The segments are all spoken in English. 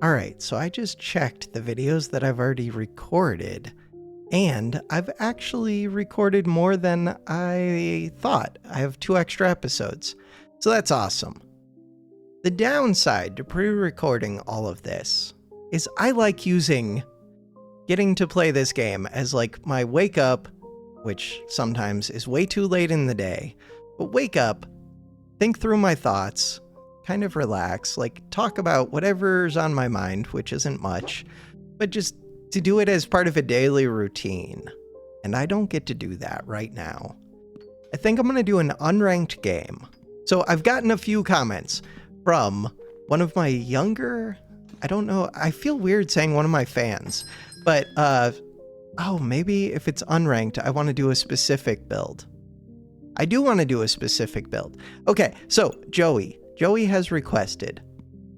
Alright, so I just checked the videos that I've already recorded, and I've actually recorded more than I thought. I have 2 extra episodes, so that's awesome. The downside to pre-recording all of this is I like getting to play this game as like my wake up, which sometimes is way too late in the day, but wake up, think through my thoughts, kind of relax, like talk about whatever's on my mind, which isn't much, but just to do it as part of a daily routine. And I don't get to do that right now. I think I'm going to do an unranked game. So I've gotten a few comments from one of my younger, I don't know, I feel weird saying one of my fans, but oh, maybe if it's unranked, I want to do a specific build. I do want to do a specific build. Okay, so Joey has requested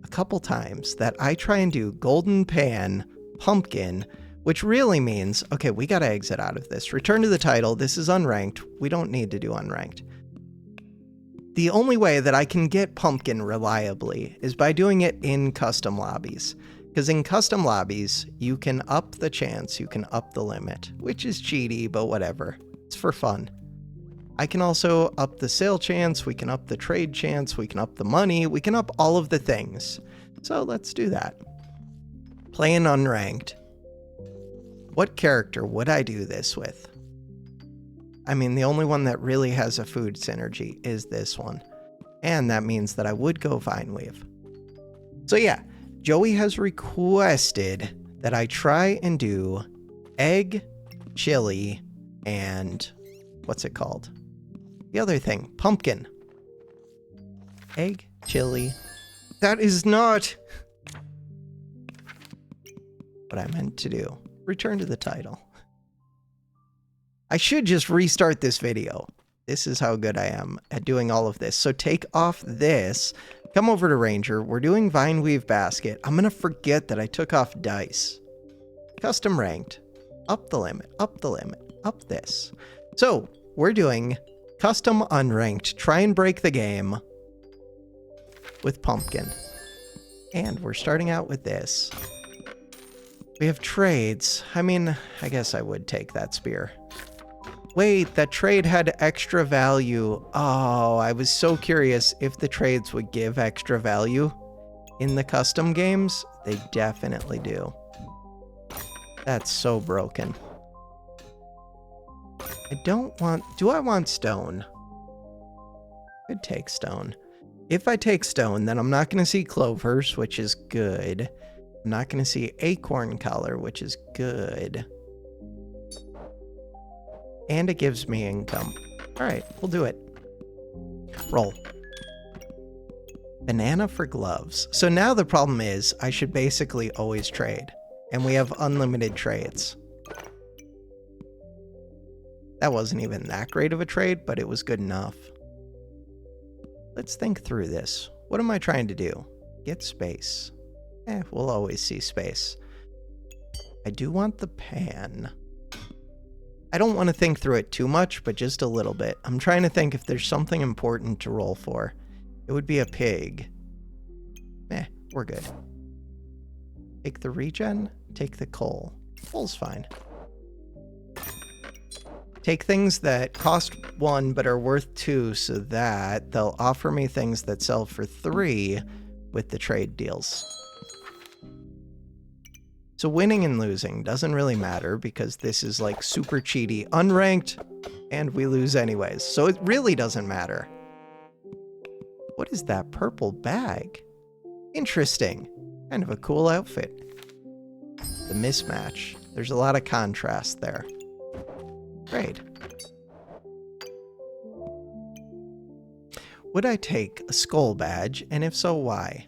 a couple times that I try and do Golden Pan Pumpkin, which really means, okay, we got to exit out of this. Return to the title. This is unranked. We don't need to do unranked. The only way that I can get Pumpkin reliably is by doing it in custom lobbies. Because in custom lobbies, you can up the chance, you can up the limit, which is cheaty, but whatever. It's for fun. I can also up the sale chance, we can up the trade chance, we can up the money, we can up all of the things. So let's do that. Playing unranked. What character would I do this with? I mean, the only one that really has a food synergy is this one. And that means that I would go Vineweave. So yeah, Joey has requested that I try and do egg, chili, and what's it called? The other thing, pumpkin. Egg, chili. That is not what I meant to do. Return to the title. I should just restart this video. This is how good I am at doing all of this. So take off this. Come over to Ranger. We're doing Vineweave Basket. I'm going to forget that I took off dice. Custom ranked. Up the limit. Up the limit. Up this. So we're doing custom unranked. Try and break the game with Pumpkin. And we're starting out with this. We have trades. I mean, I guess I would take that spear. Wait, that trade had extra value. Oh, I was so curious if the trades would give extra value in the custom games. They definitely do. That's so broken. I don't want... Do I want stone? I'd take stone. If I take stone, then I'm not going to see clovers, which is good. I'm not going to see acorn color, which is good. And it gives me income. All right, we'll do it. Roll. Banana for gloves. So now the problem is I should basically always trade. And we have unlimited trades. That wasn't even that great of a trade, but it was good enough. Let's think through this. What am I trying to do? Get space. We'll always see space. I do want the pan. I don't want to think through it too much, but just a little bit. I'm trying to think if there's something important to roll for. It would be a pig. We're good. Take the regen, take the coal. Coal's fine. Take things that cost 1 but are worth 2 so that they'll offer me things that sell for 3 with the trade deals. So winning and losing doesn't really matter because this is like super cheaty, unranked, and we lose anyways. So it really doesn't matter. What is that purple bag? Interesting. Kind of a cool outfit. The mismatch. There's a lot of contrast there. Great. Would I take a skull badge? And if so, why?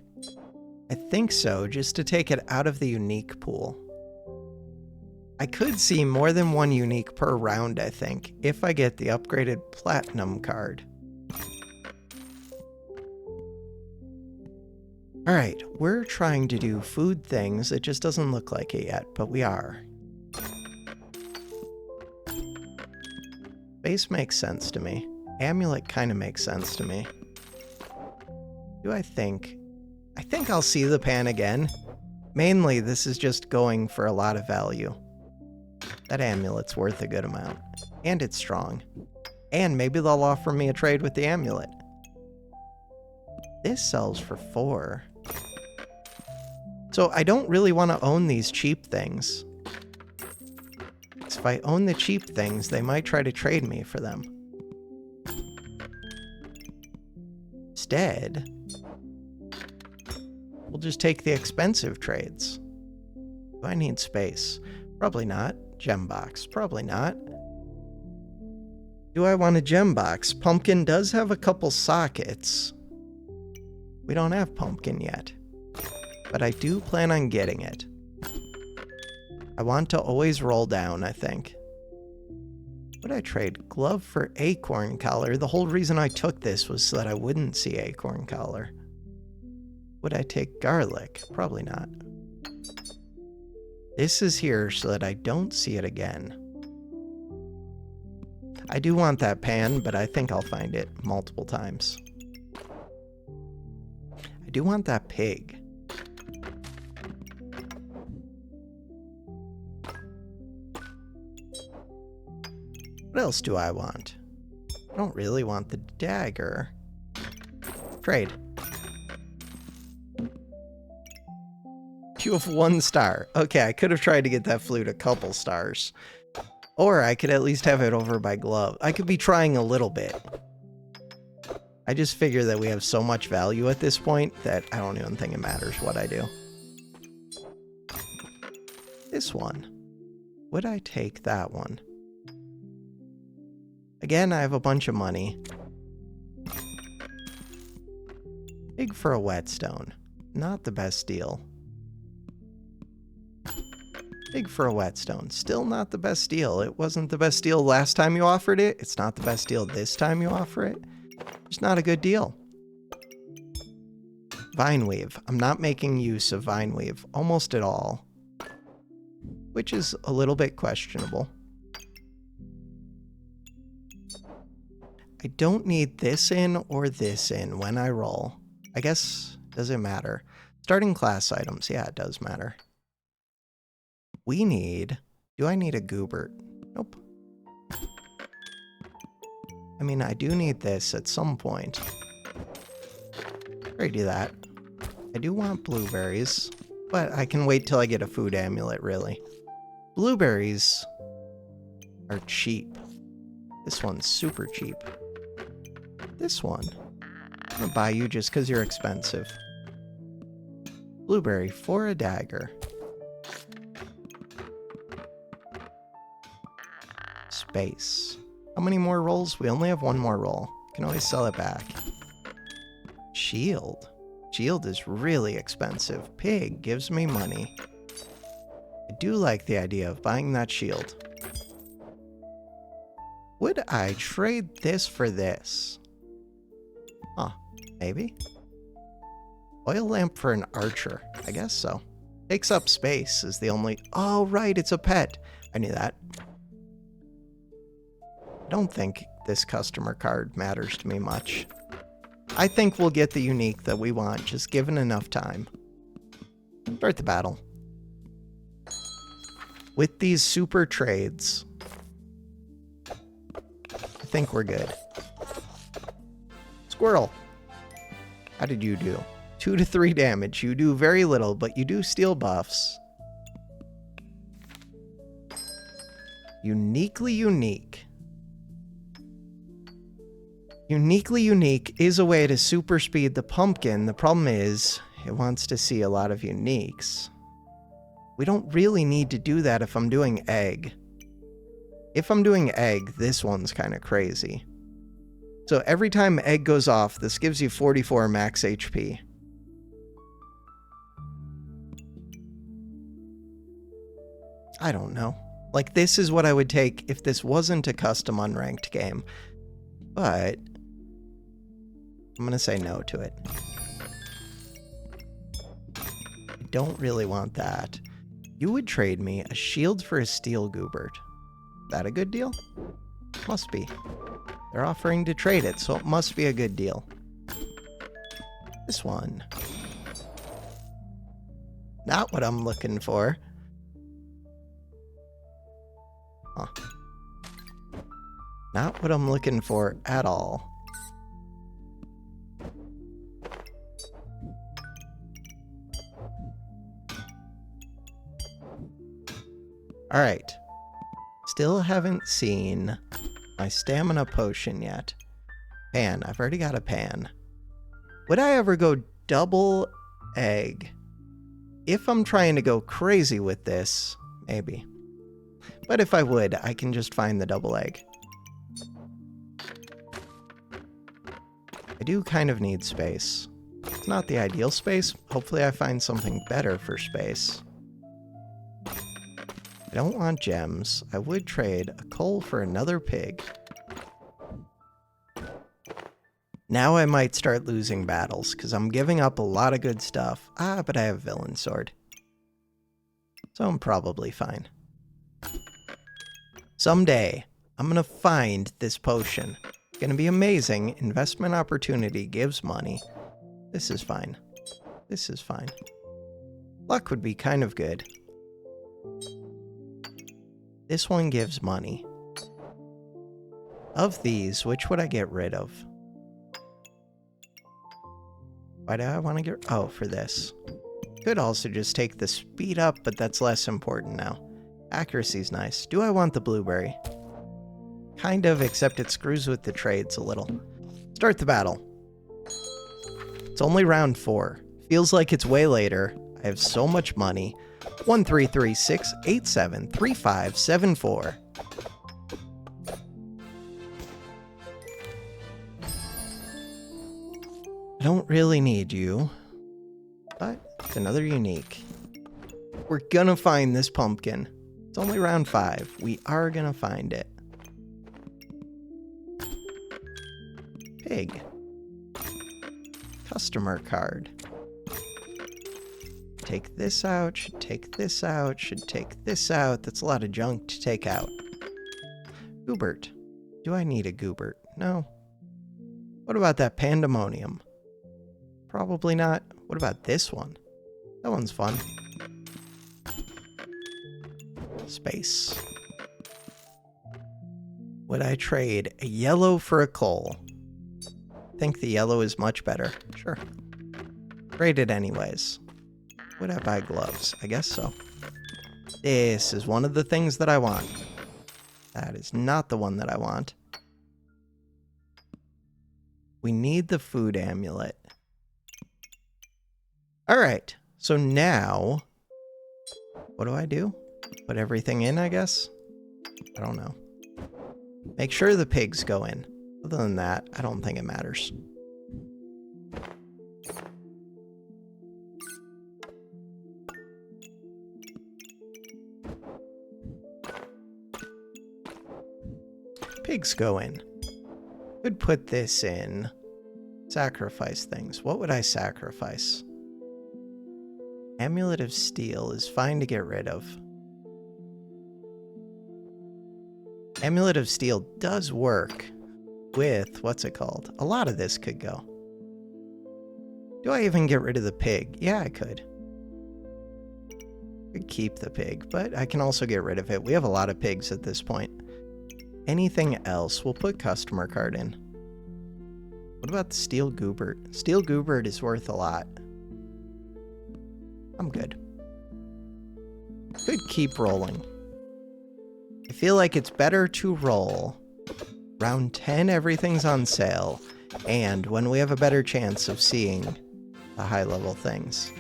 I think so, just to take it out of the unique pool. I could see more than 1 unique per round, I think, if I get the upgraded platinum card. Alright, we're trying to do food things. It just doesn't look like it yet, but we are. Base makes sense to me. Amulet kind of makes sense to me. Do I think I'll see the pan again. Mainly, this is just going for a lot of value. That amulet's worth a good amount. And it's strong. And maybe they'll offer me a trade with the amulet. This sells for 4. So I don't really want to own these cheap things. If I own the cheap things, they might try to trade me for them. Instead, we'll just take the expensive trades. Do I need space? Probably not. Gem box? Probably not. Do I want a gem box? Pumpkin does have a couple sockets. We don't have pumpkin yet, but I do plan on getting it. I want to always roll down, I think. Would I trade glove for acorn collar? The whole reason I took this was so that I wouldn't see acorn collar. Would I take garlic? Probably not. This is here so that I don't see it again. I do want that pan, but I think I'll find it multiple times. I do want that pig. What else do I want? I don't really want the dagger. Trade. You have 1 star. Okay, I could have tried to get that flute a couple stars. Or I could at least have it over by glove. I could be trying a little bit. I just figure that we have so much value at this point that I don't even think it matters what I do. This one. Would I take that one? Again, I have a bunch of money. Pig for a whetstone. Not the best deal. Pig for a whetstone. Still not the best deal. It wasn't the best deal last time you offered it. It's not the best deal this time you offer it. It's not a good deal. Vineweave. I'm not making use of Vineweave almost at all, which is a little bit questionable. I don't need this in or this in when I roll. I guess, does it matter? Starting class items. Yeah, it does matter. We need... Do I need a goobert? Nope. I mean, I do need this at some point. I do that. I do want blueberries, but I can wait till I get a food amulet, really. Blueberries are cheap. This one's super cheap. This one, I'm gonna buy you just because you're expensive. Blueberry for a dagger. Space. How many more rolls? We only have 1 more roll. Can always sell it back. Shield. Shield is really expensive. Pig gives me money. I do like the idea of buying that shield. Would I trade this for this? Huh, maybe. Oil lamp for an archer. I guess so. Takes up space is the only... Oh, right, it's a pet. I knew that. I don't think this customer card matters to me much. I think we'll get the unique that we want, just given enough time. Start the battle. With these super trades, I think we're good. Squirrel. How did you do? 2 to 3 damage. You do very little, but you do steal buffs. Uniquely unique. Uniquely unique is a way to super speed the pumpkin. The problem is, it wants to see a lot of uniques. We don't really need to do that if I'm doing egg. If I'm doing egg, this one's kind of crazy. So every time egg goes off, this gives you 44 max HP. I don't know. Like, this is what I would take if this wasn't a custom unranked game. But I'm going to say no to it. I don't really want that. You would trade me a shield for a steel goobert. That a good deal? Must be. They're offering to trade it, so it must be a good deal. This one. Not what I'm looking for. Huh. Not what I'm looking for at all. Alright. Still haven't seen my stamina potion yet. Pan. I've already got a pan. Would I ever go double egg? If I'm trying to go crazy with this, maybe. But if I would, I can just find the double egg. I do kind of need space. It's not the ideal space. Hopefully I find something better for space. I don't want gems. I would trade a coal for another pig. Now I might start losing battles, because I'm giving up a lot of good stuff. Ah, but I have villain sword. So I'm probably fine. Someday, I'm going to find this potion. It's going to be amazing. Investment opportunity gives money. This is fine. This is fine. Luck would be kind of good. This one gives money. Of these, which would I get rid of? Why do I want to get... Oh, for this. Could also just take the speed up, but that's less important now. Accuracy's nice. Do I want the blueberry? Kind of, except it screws with the trades a little. Start the battle. It's only round 4. Feels like it's way later. I have so much money. 1-3-3-6-8-7-3-5-7-4. I don't really need you, but it's another unique. We're gonna find this pumpkin. It's only round 5. We are gonna find it. Pig. Customer card. Take this out, should take this out, should take this out. That's a lot of junk to take out. Goobert. Do I need a Goobert? No. What about that pandemonium? Probably not. What about this one? That one's fun. Space. Would I trade a yellow for a coal? I think the yellow is much better. Sure. Trade it anyways. Would I buy gloves? I guess so. This is one of the things that I want. That is not the one that I want. We need the food amulet. Alright, so now, what do? Put everything in, I guess? I don't know. Make sure the pigs go in. Other than that, I don't think it matters. Pigs go in. Could put this in. Sacrifice things. What would I sacrifice? Amulet of Steel is fine to get rid of. Amulet of Steel does work with, what's it called? A lot of this could go. Do I even get rid of the pig? Yeah, I could. Could keep the pig, but I can also get rid of it. We have a lot of pigs at this point. Anything else? We'll put customer card in. What about the Steel Goobert? Steel Goobert is worth a lot. I'm good. Could keep rolling. I feel like it's better to roll. Round 10, everything's on sale. And when we have a better chance of seeing the high-level things.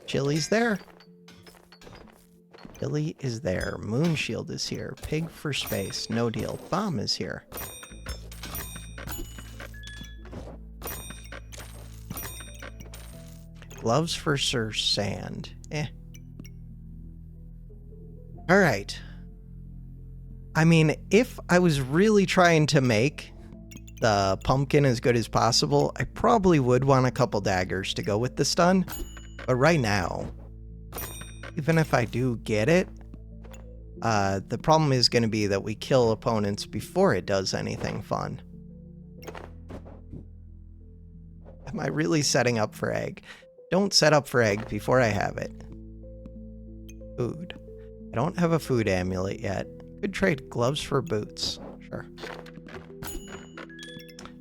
Chili's there. Chili is there. Moon Shield is here. Pig for space. No deal. Bomb is here. Gloves for Sir Sand. Alright. I mean, if I was really trying to make the pumpkin as good as possible, I probably would want a couple daggers to go with the stun. But right now, even if I do get it, the problem is going to be that we kill opponents before it does anything fun. Am I really setting up for egg? Don't set up for egg before I have it. Food. I don't have a food amulet yet. Could trade gloves for boots. Sure.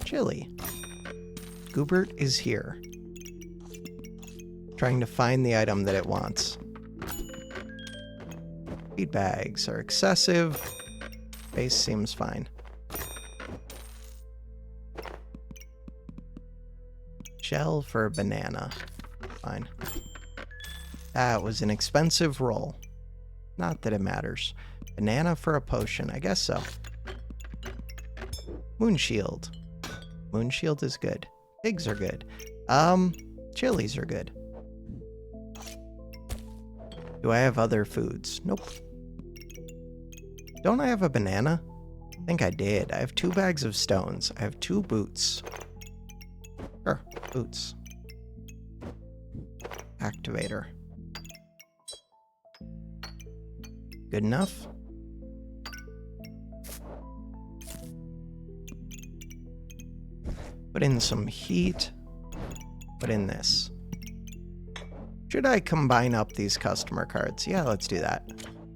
Chili. Goobert is here. Trying to find the item that it wants. Feed bags are excessive. Base seems fine. Shell for a banana. Fine. That was an expensive roll. Not that it matters. Banana for a potion. I guess so. Moonshield. Moonshield is good. Pigs are good. Chilies are good. Do I have other foods? Nope. Don't I have a banana? I think I did. I have 2 bags of stones. I have 2 boots. Sure, boots. Activator. Good enough? Put in some heat. Put in this. Should I combine up these customer cards? Yeah, let's do that.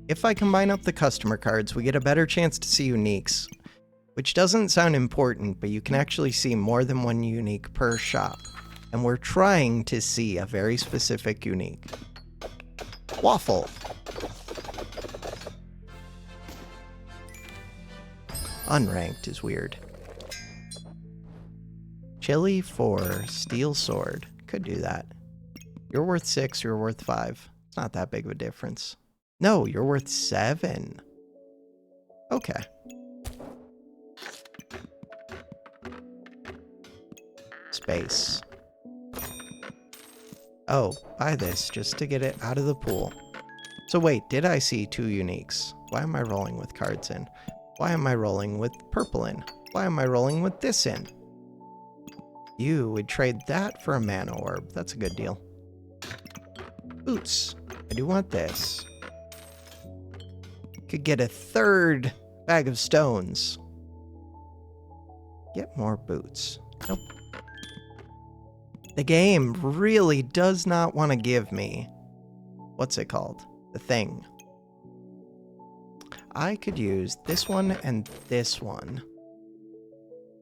If I combine up the customer cards, we get a better chance to see uniques, which doesn't sound important, but you can actually see more than one unique per shop. And we're trying to see a very specific unique. Waffle. Unranked is weird. Chili for steel sword. Could do that. You're worth 6, you're worth 5. It's not that big of a difference. No, you're worth 7. Okay. Space. Oh, buy this just to get it out of the pool. So wait, did I see 2 uniques? Why am I rolling with cards in? Why am I rolling with purple in? Why am I rolling with this in? You would trade that for a mana orb. That's a good deal. Boots. I do want this. Could get a 3rd bag of stones. Get more boots. Nope. The game really does not want to give me... What's it called? The thing. I could use this one and this one.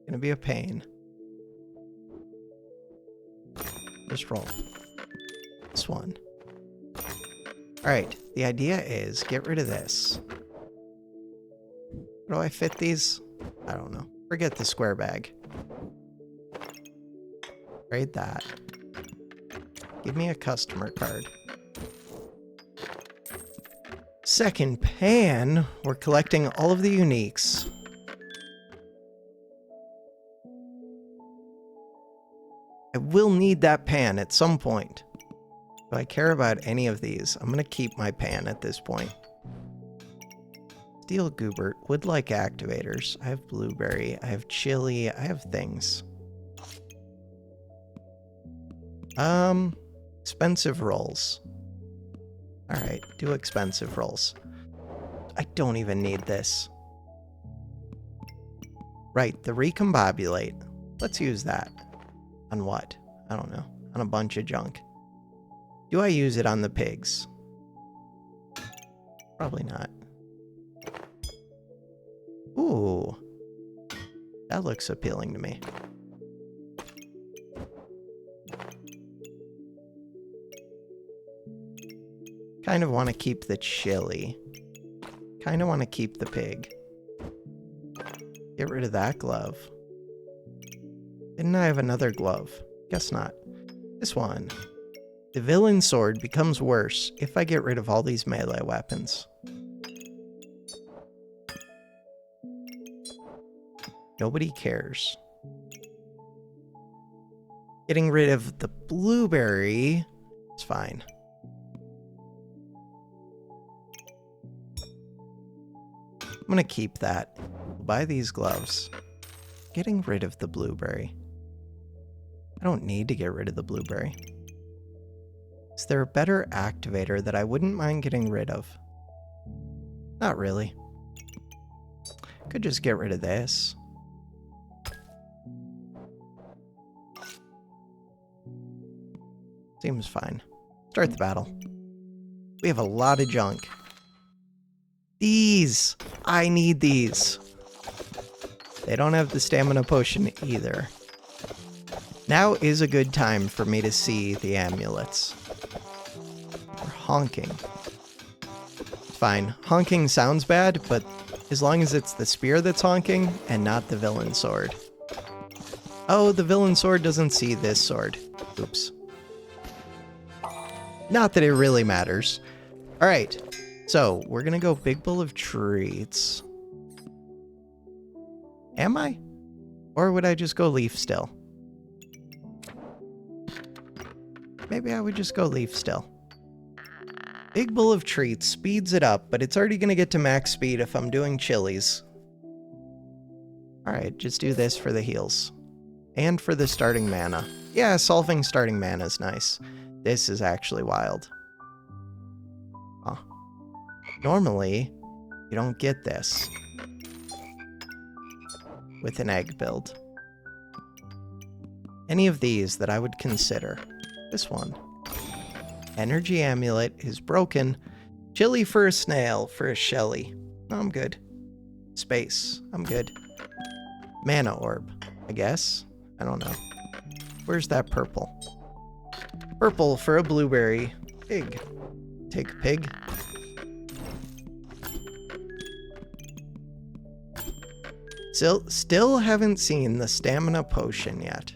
Gonna be a pain. Just roll. This one. Alright, the idea is get rid of this. How do I fit these? I don't know. Forget the square bag. Trade that. Give me a customer card. Second pan. We're collecting all of the uniques. I will need that pan at some point. Do I care about any of these? I'm going to keep my pan at this point. Steel Goobert would like activators. I have blueberry. I have chili. I have things. Expensive rolls. Alright, do expensive rolls. I don't even need this. Right, the recombobulate. Let's use that. On what? I don't know. On a bunch of junk. Do I use it on the pigs? Probably not. Ooh. That looks appealing to me. Kind of want to keep the chili. Kind of want to keep the pig. Get rid of that glove. Didn't I have another glove? Guess not. This one. The villain sword becomes worse if I get rid of all these melee weapons. Nobody cares. Getting rid of the blueberry is fine. I'm gonna keep that. We'll buy these gloves. Getting rid of the blueberry. I don't need to get rid of the blueberry. Is there a better activator that I wouldn't mind getting rid of? Not really. Could just get rid of this. Seems fine. Start the battle. We have a lot of junk. These! I need these. They don't have the stamina potion either. Now is a good time for me to see the amulets. They're honking. Fine. Honking sounds bad, but as long as it's the spear that's honking and not the villain sword. Oh, the villain sword doesn't see this sword. Oops. Not that it really matters. Alright, so we're gonna go big bowl of treats. Am I? Or would I just go leaf still? Maybe I would just go leaf still. Big bowl of treats speeds it up, but it's already gonna get to max speed if I'm doing chilies. Alright, just do this for the heals. And for the starting mana. Yeah, solving starting mana is nice. This is actually wild. Huh. Normally, you don't get this with an egg build. Any of these that I would consider. This one. Energy amulet is broken. Chili for a snail for a Shelly. I'm good. Space. I'm good. Mana orb, I guess. I don't know. Where's that purple? Purple for a blueberry. Pig. Take a pig. Still haven't seen the stamina potion yet.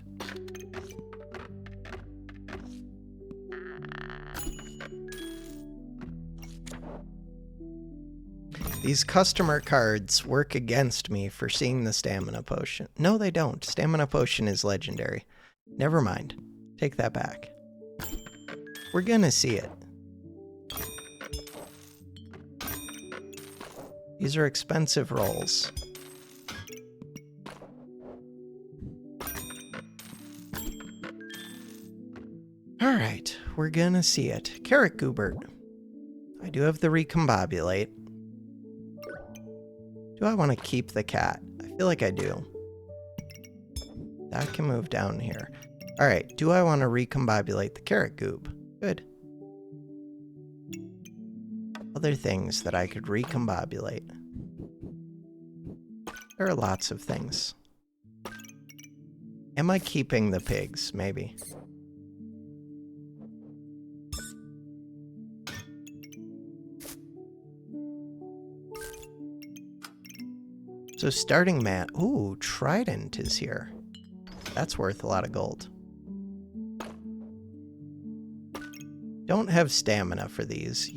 These customer cards work against me for seeing the stamina potion. No, they don't. Stamina potion is legendary. Never mind. Take that back. We're gonna see it. These are expensive rolls. Alright, we're gonna see it. Carrot Goobert. I do have the recombobulate. Do I want to keep the cat? I feel like I do. That can move down here. Alright, do I want to recombobulate the carrot goob? Good. Other things that I could recombobulate. There are lots of things. Am I keeping the pigs? Maybe. So starting man, ooh, Trident is here. That's worth a lot of gold. Don't have stamina for these.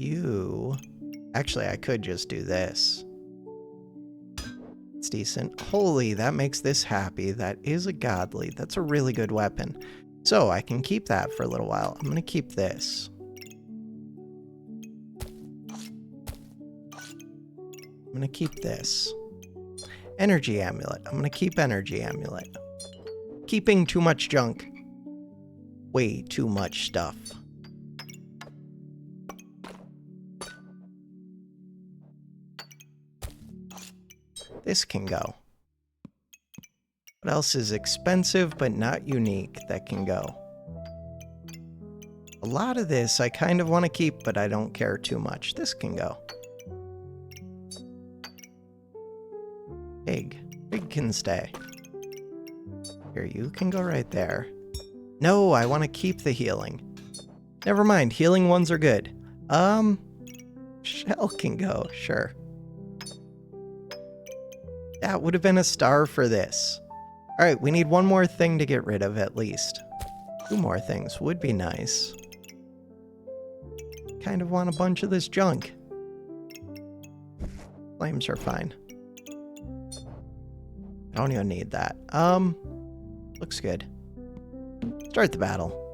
Actually, I could just do this. It's decent. Holy, that makes this happy. That is a godly. That's a really good weapon. So I can keep that for a little while. I'm gonna keep this. I'm gonna keep this. Energy amulet. I'm gonna keep energy amulet. Keeping too much junk. Way too much stuff. This can go. What else is expensive but not unique that can go? A lot of this I kind of want to keep, but I don't care too much. This can go. Pig. Pig can stay. Here, you can go right there. No, I want to keep the healing. Never mind, healing ones are good. Shell can go, sure. That would have been a star for this. Alright, we need one more thing to get rid of at least. 2 more things would be nice. Kind of want a bunch of this junk. Flames are fine. I don't even need that. Looks good. Start the battle.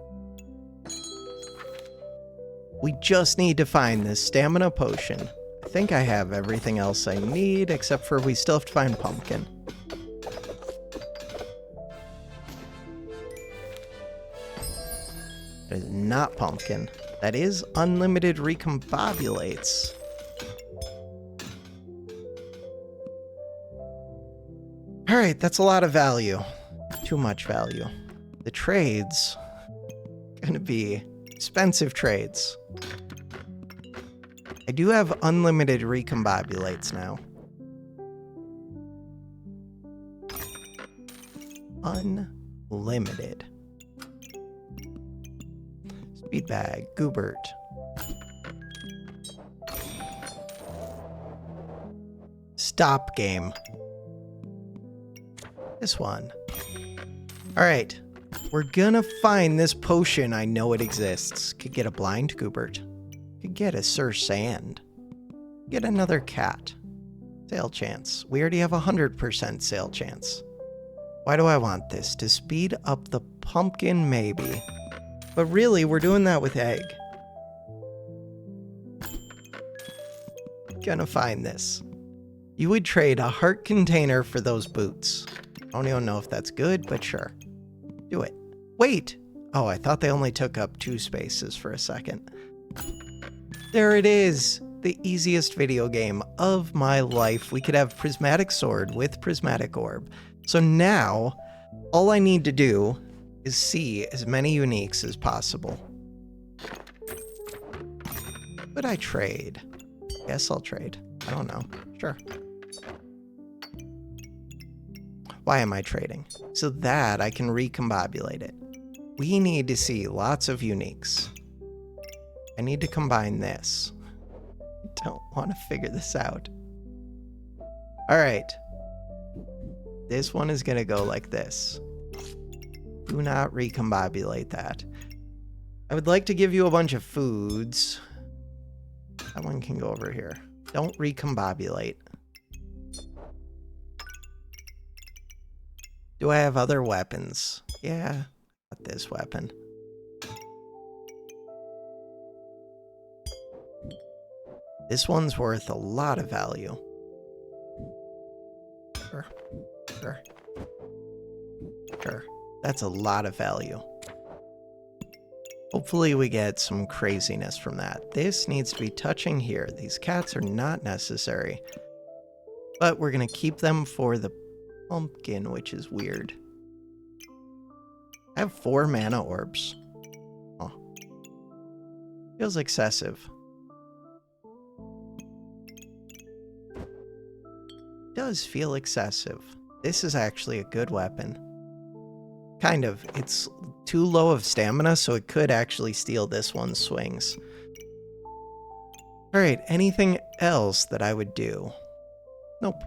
We just need to find this stamina potion. I think I have everything else I need, except for we still have to find pumpkin. That is not pumpkin. That is unlimited recombobulates. Alright, that's a lot of value. Too much value. The trade's gonna be Expensive trades. I do have unlimited recombobulates now. Unlimited. Speed bag, Goobert. Stop game. This one. Alright. We're gonna find this potion. I know it exists. Could get a blind Goobert. Could get a Sir Sand. Get another cat. Sale chance. We already have 100% sale chance. Why do I want this? To speed up the pumpkin, maybe. But really, we're doing that with egg. Gonna find this. You would trade a heart container for those boots. I don't even know if that's good, but sure. Do it. Wait! Oh, I thought they only took up 2 spaces for a second. There it is! The easiest video game of my life. We could have Prismatic Sword with Prismatic Orb. So now, all I need to do is see as many uniques as possible. Would I trade? Guess I'll trade. I don't know. Sure. Why am I trading? So that I can recombobulate it. We need to see lots of uniques. I need to combine this. I don't want to figure this out. All right. This one is going to go like this. Do not recombobulate that. I would like to give you a bunch of foods. That one can go over here. Don't recombobulate. Do I have other weapons? Yeah, got this weapon. This one's worth a lot of value. Sure. Sure. Sure. That's a lot of value. Hopefully we get some craziness from that. This needs to be touching here. These cats are not necessary. But we're going to keep them for the pumpkin, which is weird. I have 4 mana orbs. Oh. Feels excessive. Does feel excessive. This is actually a good weapon. Kind of. It's too low of stamina, so it could actually steal this one's swings. Alright, anything else that I would do? Nope.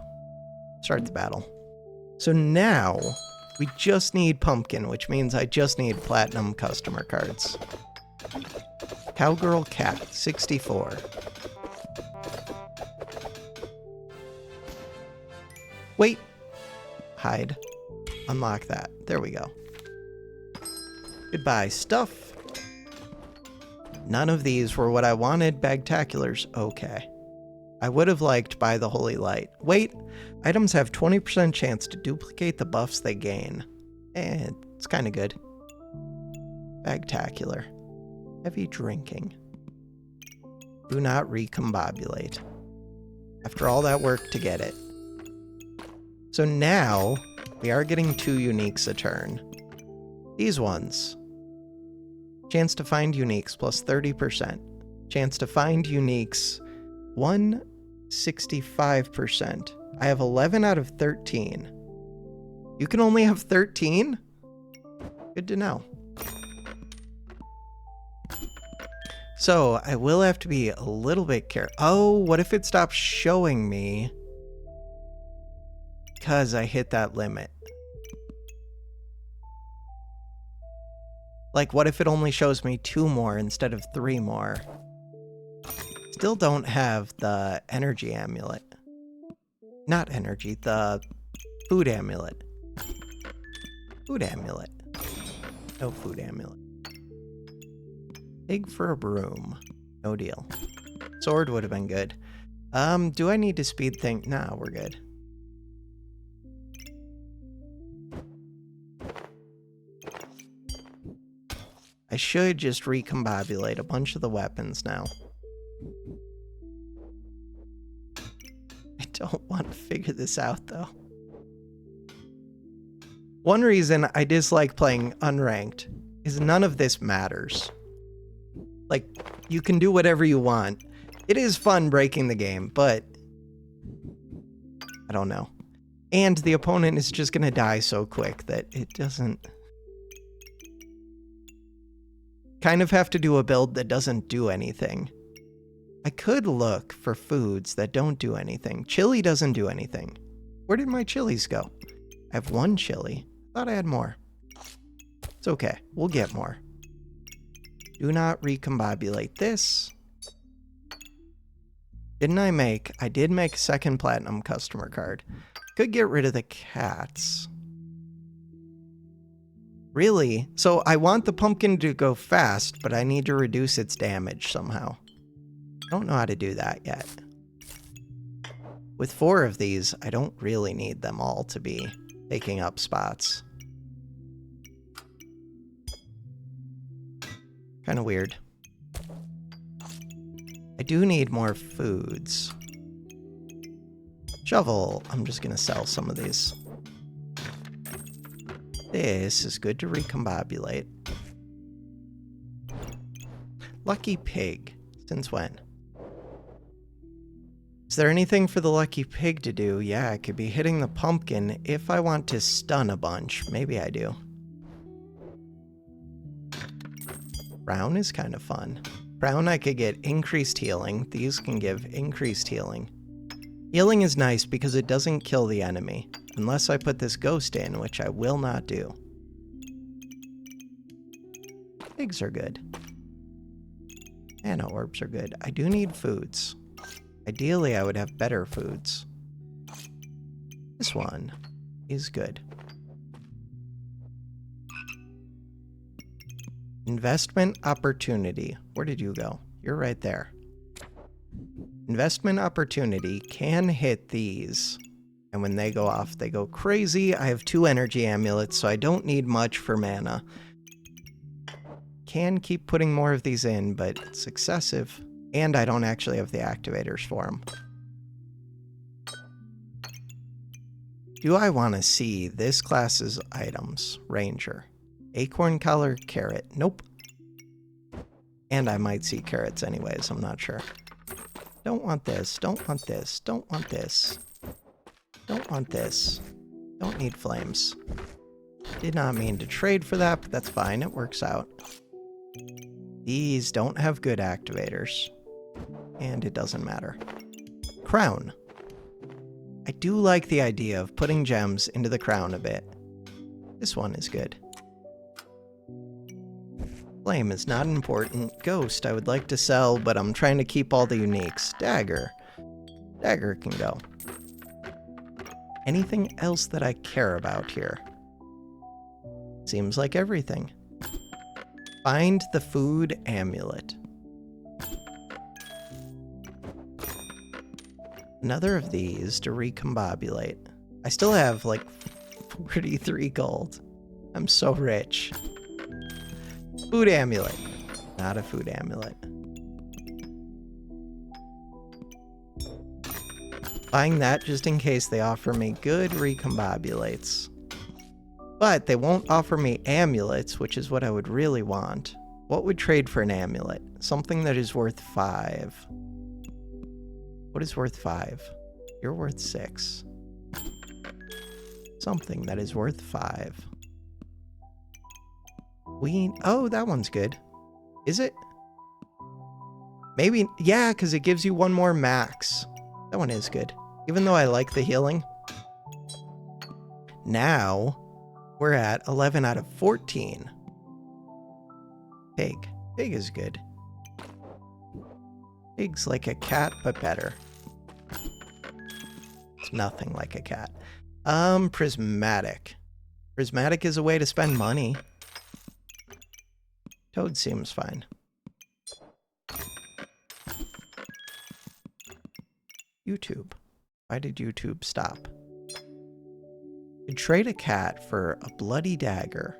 Start the battle. So now, we just need pumpkin, which means I just need platinum customer cards. Cowgirl Cat, 64. Wait. Hide. Unlock that. There we go. Goodbye, stuff. None of these were what I wanted. Bagtaculars. Okay. I would have liked By the Holy Light. Wait. Items have 20% chance to duplicate the buffs they gain. It's kind of good. Bagtacular. Heavy drinking. Do not recombobulate. After all that work to get it. So now, we are getting 2 uniques a turn. These ones. Chance to find uniques plus 30%. Chance to find uniques 165%. I have 11 out of 13. You can only have 13? Good to know. So, I will have to be a little bit careful. Oh, what if it stops showing me? Because I hit that limit. Like, what if it only shows me 2 more instead of 3 more? Still don't have the energy amulet. Not energy, the food amulet. Food amulet. No food amulet. Pig for a broom. No deal. Sword would have been good. Do I need to speed things? Nah, we're good. I should just recombobulate a bunch of the weapons now. I don't want to figure this out, though. One reason I dislike playing unranked is none of this matters. Like, you can do whatever you want. It is fun breaking the game, but I don't know. And the opponent is just gonna die so quick that it doesn't... Kind of have to do a build that doesn't do anything. I could look for foods that don't do anything. Chili doesn't do anything. Where did my chilies go? I have one chili. Thought I had more. It's okay. We'll get more. Do not recombobulate this. Didn't I make... I did make a second platinum customer card. Could get rid of the cats. Really? So I want the pumpkin to go fast, but I need to reduce its damage somehow. I don't know how to do that yet. With 4 of these, I don't really need them all to be taking up spots. Kind of weird. I do need more foods. Shovel. I'm just going to sell some of these. This is good to recombobulate. Lucky pig. Since when? Is there anything for the lucky pig to do? Yeah, I could be hitting the pumpkin if I want to stun a bunch. Maybe I do. Brown is kind of fun. Brown, I could get increased healing. These can give increased healing. Healing is nice because it doesn't kill the enemy. Unless I put this ghost in, which I will not do. Pigs are good. Mana orbs are good. I do need foods. Ideally, I would have better foods. This one is good. Investment opportunity. Where did you go? You're right there. Investment opportunity can hit these. And when they go off, they go crazy. I have 2 energy amulets, so I don't need much for mana. Can keep putting more of these in, but it's excessive. And I don't actually have the activators for them. Do I want to see this class's items? Ranger. Acorn collar, carrot. Nope. And I might see carrots anyways, I'm not sure. Don't want this, don't want this, don't want this. Don't want this. Don't need flames. Did not mean to trade for that, but that's fine, it works out. These don't have good activators. And it doesn't matter. Crown. I do like the idea of putting gems into the crown a bit. This one is good. Flame is not important. Ghost I would like to sell, but I'm trying to keep all the uniques. Dagger. Dagger can go. Anything else that I care about here? Seems like everything. Find the food amulet. Another of these to recombobulate. I still have like 43 gold. I'm so rich. Food amulet. Not a food amulet. Buying that just in case they offer me good recombobulates. But they won't offer me amulets, which is what I would really want. What would trade for an amulet? Something that is worth 5. What is worth 5? You're worth 6. Something that is worth 5. Oh, that one's good. Is it? Maybe, yeah, because it gives you 1 more max. That one is good. Even though I like the healing. Now, we're at 11 out of 14. Pig. Pig is good. Pig's like a cat, but better. It's nothing like a cat. Prismatic. Prismatic is a way to spend money. Toad seems fine. YouTube. Why did YouTube stop? You'd trade a cat for a bloody dagger.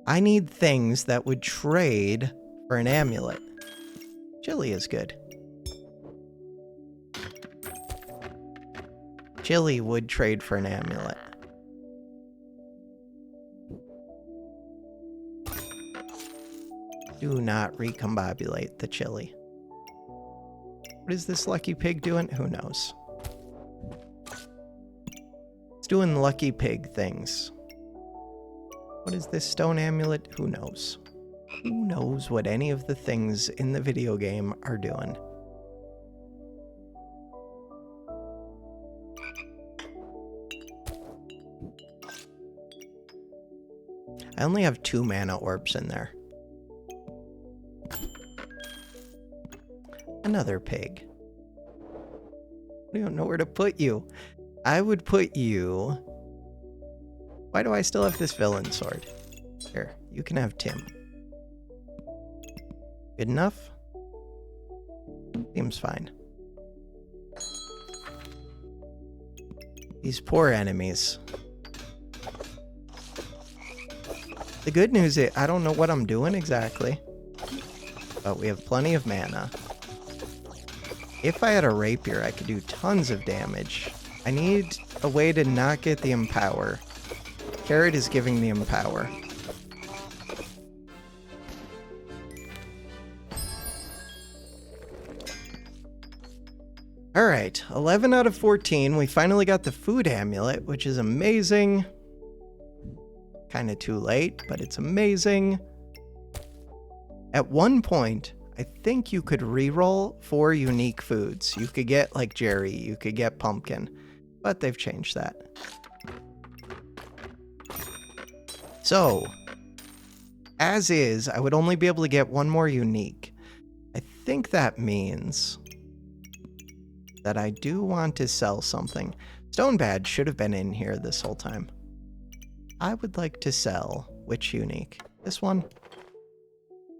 I need things that would trade for an amulet. Chili is good. Chili would trade for an amulet. Do not recombobulate the chili. What is this lucky pig doing? Who knows? It's doing lucky pig things. What is this stone amulet? Who knows? Who knows what any of the things in the video game are doing? I only have 2 mana orbs in there. Another pig. I don't know where to put you. I would put you... Why do I still have this villain sword? Here, you can have Tim. Good enough? Seems fine. These poor enemies. The good news is I don't know what I'm doing exactly, but we have plenty of mana. If I had a rapier, I could do tons of damage. I need a way to not get the empower. Carrot is giving the empower. Alright, 11 out of 14. We finally got the food amulet, which is amazing. Kind of too late, but it's amazing. At one point, I think you could reroll 4 unique foods. You could get like Jerry, you could get pumpkin, but they've changed that. So, as is, I would only be able to get 1 more unique. I think that means that I do want to sell something. Stone Badge should have been in here this whole time. I would like to sell which unique? This one?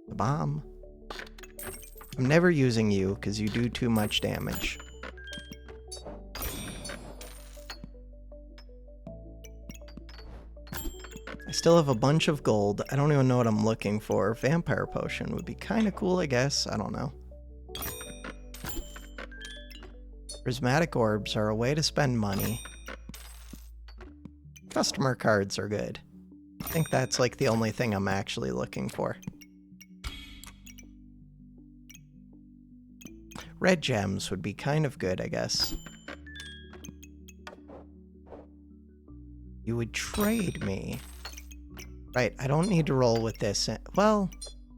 The bomb. I'm never using you because you do too much damage. I still have a bunch of gold. I don't even know what I'm looking for. Vampire potion would be kind of cool, I guess. I don't know. Prismatic orbs are a way to spend money. Customer cards are good. I think that's like the only thing I'm actually looking for. Red gems would be kind of good, I guess. You would trade me. Right, I don't need to roll with this. Well,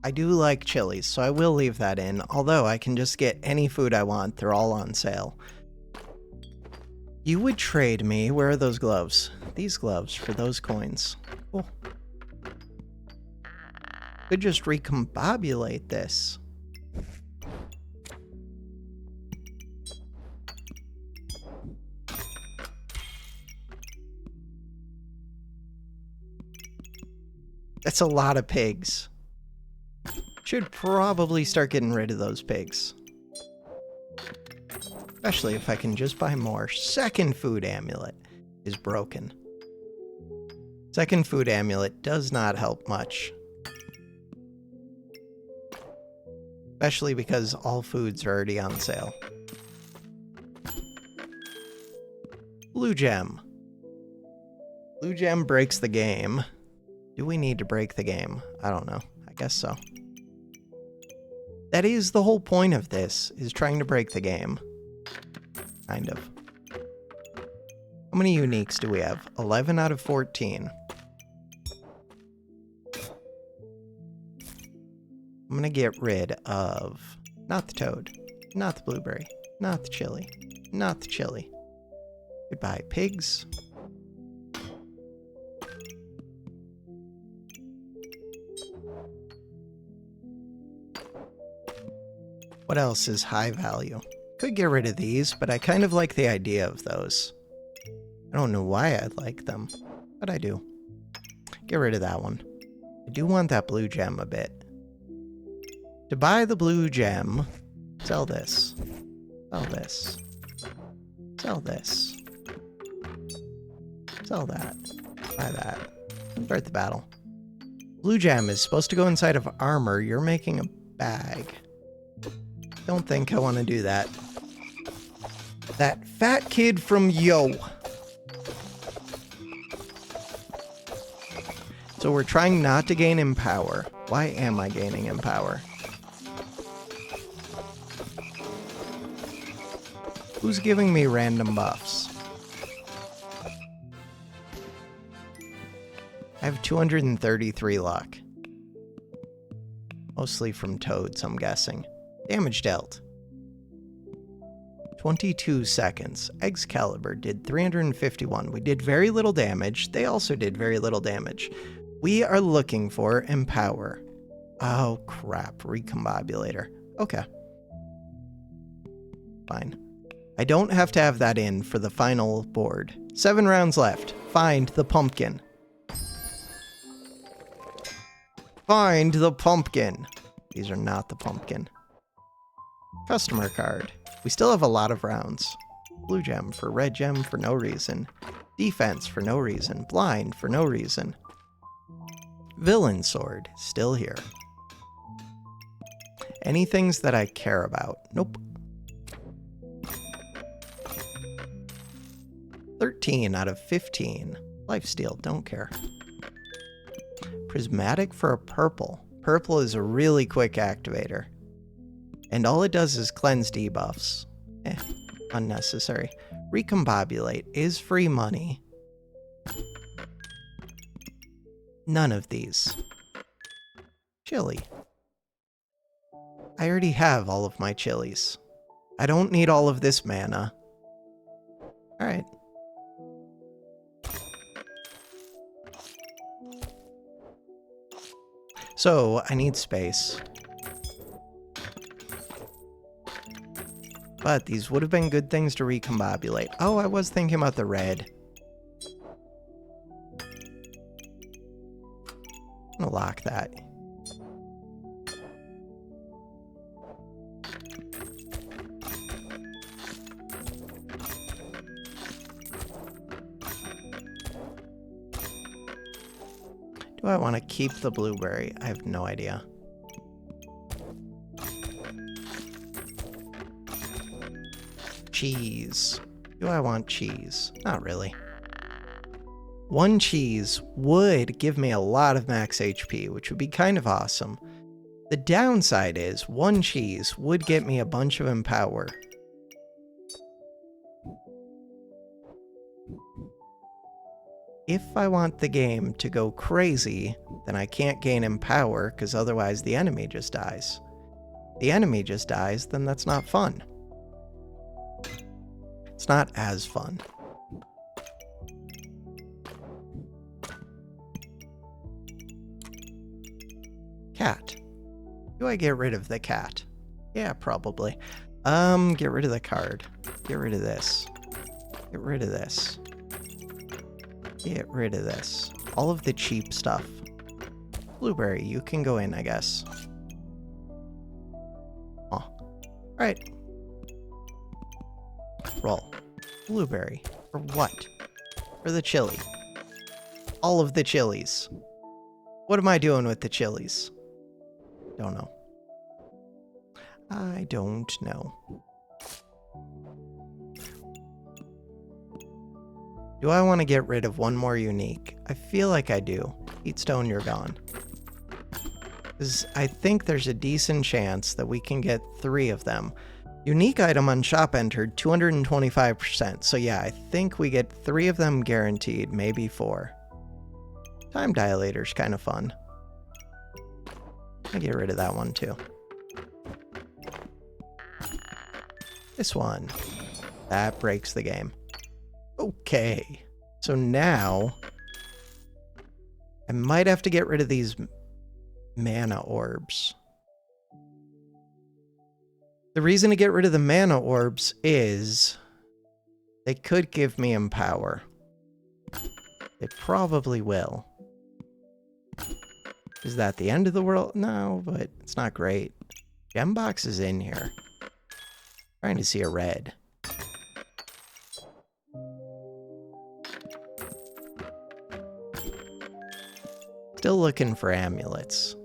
I do like chilies, so I will leave that in. Although I can just get any food I want. They're all on sale. You would trade me. Where are those gloves? These gloves for those coins. Cool. Could just recombobulate this. That's a lot of pigs. Should probably start getting rid of those pigs. Especially if I can just buy more. Second food amulet is broken. Second food amulet does not help much. Especially because all foods are already on sale. Blue gem. Blue gem breaks the game. Do we need to break the game? I don't know. I guess so. That is the whole point of this, is trying to break the game. Kind of. How many uniques do we have? 11 out of 14. I'm gonna get rid of... not the toad. Not the blueberry. Not the chili. Not the chili. Goodbye, pigs. What else is high value? Could get rid of these, but I kind of like the idea of those. I don't know why I like them, but I do. Get rid of that one. I do want that blue gem a bit. To buy the blue gem, sell this. Sell this. Sell this. Sell that. Buy that. Start the battle. Blue gem is supposed to go inside of armor. You're making a bag. Don't think I want to do that. That fat kid from Yo. So we're trying not to gain empower. Why am I gaining in power? Who's giving me random buffs? I have 233 luck. Mostly from toads, I'm guessing. Damage dealt. 22 seconds. Excalibur did 351. We did very little damage. They also did very little damage. We are looking for Empower. Oh, crap. Recombobulator. Okay. Fine. I don't have to have that in for the final board. 7 rounds left. Find the pumpkin. Find the pumpkin. These are not the pumpkin. Customer card. We still have a lot of rounds. Blue gem for red gem for no reason. Defense for no reason. Blind for no reason. Villain sword. Still here. Any things that I care about? Nope. 13 out of 15. Lifesteal, don't care. Prismatic for a purple. Purple is a really quick activator. And all it does is cleanse debuffs. Unnecessary. Recombobulate is free money. None of these. Chili. I already have all of my chilies. I don't need all of this mana. Alright. So, I need space. But these would have been good things to recombobulate. Oh, I was thinking about the red. I'm gonna lock that. Do I want to keep the blueberry? I have no idea. Cheese. Do I want cheese? Not really. 1 cheese would give me a lot of max HP, which would be kind of awesome. The downside is 1 cheese would get me a bunch of Empower. If I want the game to go crazy, then I can't gain Empower, because otherwise the enemy just dies. The enemy just dies, then that's not fun. It's not as fun. Cat. Do I get rid of the cat? Yeah, probably. Get rid of the card. Get rid of this. Get rid of this. Get rid of this. All of the cheap stuff. Blueberry, you can go in, I guess. Oh. Alright. Roll. Blueberry. For what? For the chili. All of the chilies. What am I doing with the chilies? Don't know. I don't know. Do I want to get rid of one more unique? I feel like I do. Heatstone, you're gone. Because I think there's a decent chance that we can get 3 of them. Unique item on shop entered, 225%. So yeah, I think we get 3 of them guaranteed, maybe 4. Time Dilator's kind of fun. I'll get rid of that one too. This one. That breaks the game. Okay. So now I might have to get rid of these mana orbs. The reason to get rid of the mana orbs is they could give me Empower. They probably will. Is that the end of the world? No, but it's not great. Gem box is in here. Trying to see a red. Still looking for amulets.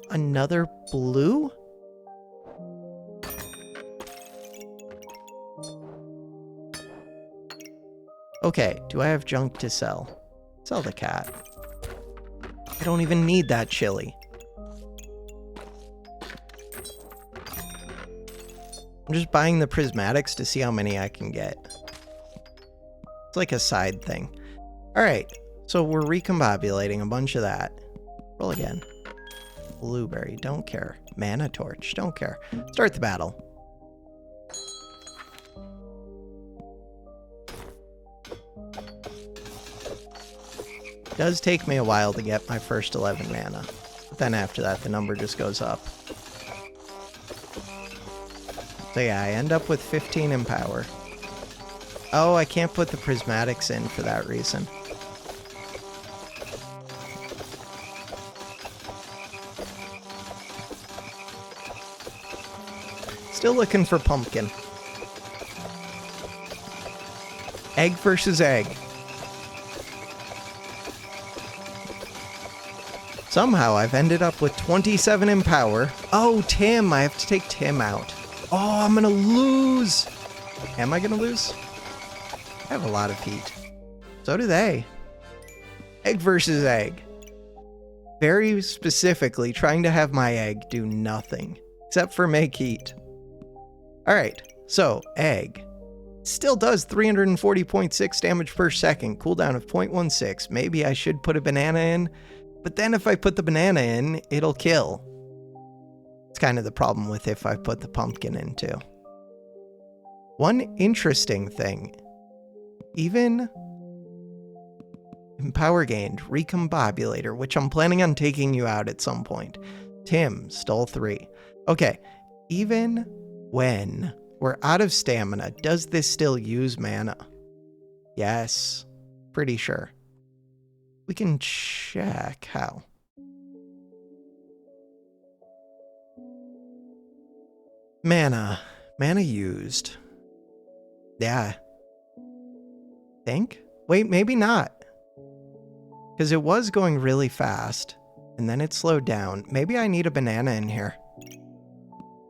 Another blue? Okay, do I have junk to sell? Sell the cat. I don't even need that chili. I'm just buying the prismatics to see how many I can get. It's like a side thing. Alright, so we're recombobulating a bunch of that. Roll again. Blueberry, don't care. Mana torch, don't care. Start the battle. Does take me a while to get my first 11 mana. But then after that, the number just goes up. So yeah, I end up with 15 in power. Oh, I can't put the prismatics in for that reason. Still looking for pumpkin. Egg versus egg. Somehow I've ended up with 27 in power. Oh, Tim, I have to take Tim out. Oh, I'm gonna lose. Am I gonna lose? I have a lot of heat. So do they. Egg versus egg. Very specifically trying to have my egg do nothing except for make heat. Alright, so egg. Still does 340.6 damage per second, cooldown of 0.16. Maybe I should put a banana in, but then if I put the banana in, it'll kill. It's kind of the problem with if I put the pumpkin in too. One interesting thing, even in power gained, recombobulator, which I'm planning on taking you out at some point. Tim stole 3. Okay, even when we're out of stamina, does this still use mana? Yes, pretty sure. We can check how. Mana used. Yeah. Think? Wait, maybe not. Because it was going really fast, and then it slowed down. Maybe I need a banana in here.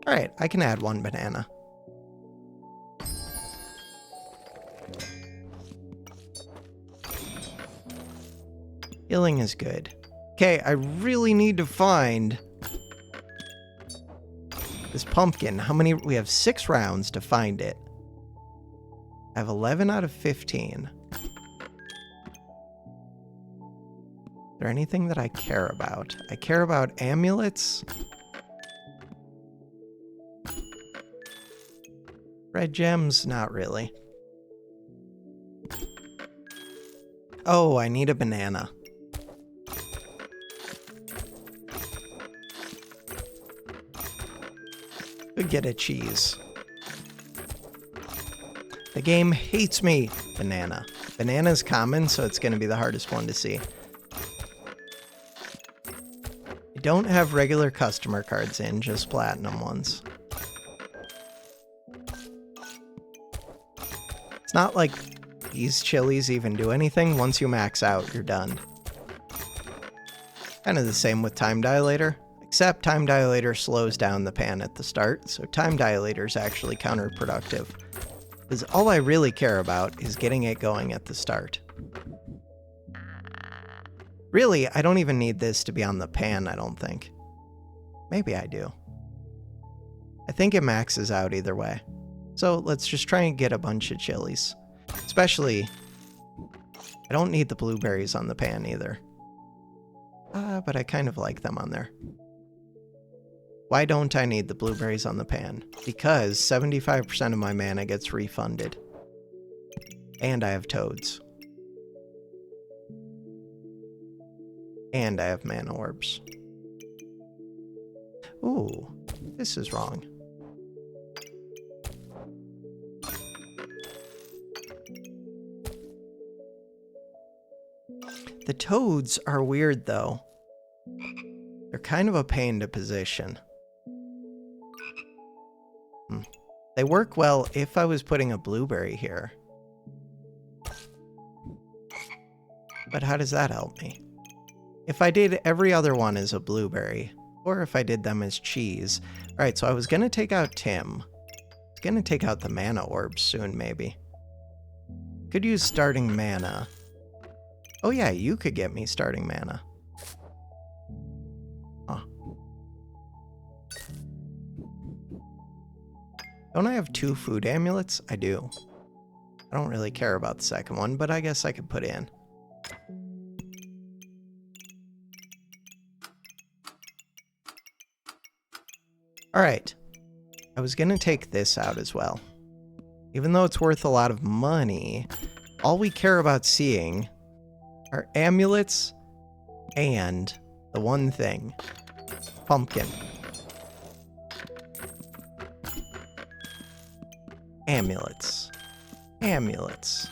Alright, I can add 1 banana. Healing is good. Okay, I really need to find this pumpkin. How many? We have 6 rounds to find it. I have 11 out of 15. Is there anything that I care about? I care about amulets. Red gems? Not really. Oh, I need a banana. Could get a cheese. The game hates me. Banana. Banana's common, so it's going to be the hardest one to see. I don't have regular customer cards in, just platinum ones. It's not like these chilies even do anything. Once you max out, you're done. Kind of the same with Time Dilator, except Time Dilator slows down the pan at the start, so Time Dilator is actually counterproductive. Because all I really care about is getting it going at the start. Really, I don't even need this to be on the pan, I don't think. Maybe I do. I think it maxes out either way. So let's just try and get a bunch of chilies. Especially, I don't need the blueberries on the pan either. But I kind of like them on there. Why don't I need the blueberries on the pan? Because 75% of my mana gets refunded. And I have toads. And I have mana orbs. Ooh, this is wrong. The toads are weird, though. They're kind of a pain to position. They work well if I was putting a blueberry here. But how does that help me? If I did every other one as a blueberry, or if I did them as cheese. Alright, so I was going to take out Tim. I was going to take out the mana orbs soon, maybe. Could use starting mana. Oh yeah, you could get me starting mana. Huh. Don't I have 2 food amulets? I do. I don't really care about the second one, but I guess I could put in. Alright. I was gonna take this out as well. Even though it's worth a lot of money, all we care about seeing are amulets and the one thing. Pumpkin. Amulets. Amulets.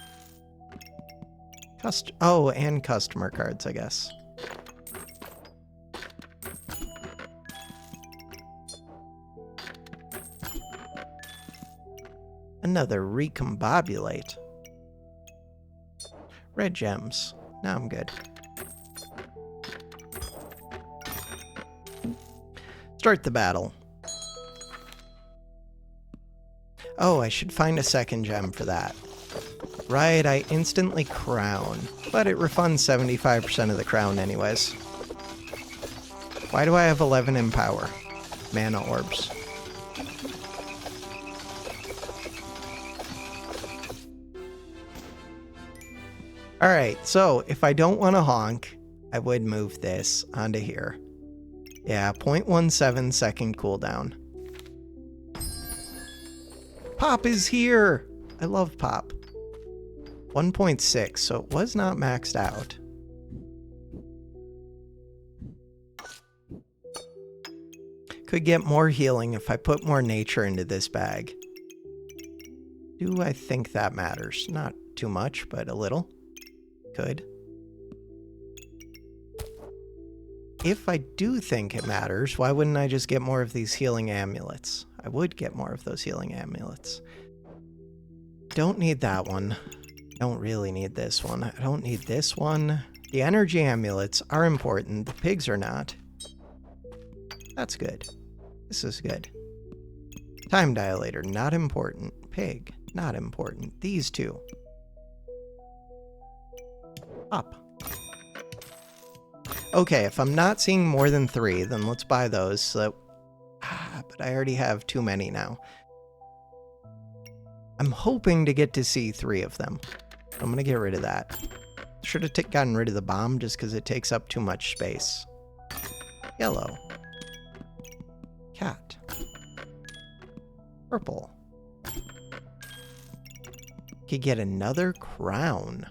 Oh, and customer cards, I guess. Another recombobulate. Red gems. Now I'm good. Start the battle. Oh, I should find a second gem for that. Right, I instantly crown, but it refunds 75% of the crown anyways. Why do I have 11 in power? Mana orbs. Alright, so if I don't want to honk, I would move this onto here. Yeah, 0.17 second cooldown. Pop is here! I love Pop. 1.6, so it was not maxed out. Could get more healing if I put more nature into this bag. Do I think that matters? Not too much, but a little. Could. If I do think it matters, why wouldn't I just get more of these healing amulets? I would get more of those healing amulets. Don't need that one. Don't really need this one. I don't need this one. The energy amulets are important. The pigs are not. That's good. This is good. Time dilator, not important. Pig, not important. These two. Up. Okay, if I'm not seeing more than 3, then let's buy those. So, but I already have too many now. I'm hoping to get to see 3 of them. I'm going to get rid of that. Should have gotten rid of the bomb just because it takes up too much space. Yellow. Cat. Purple. Could get another crown.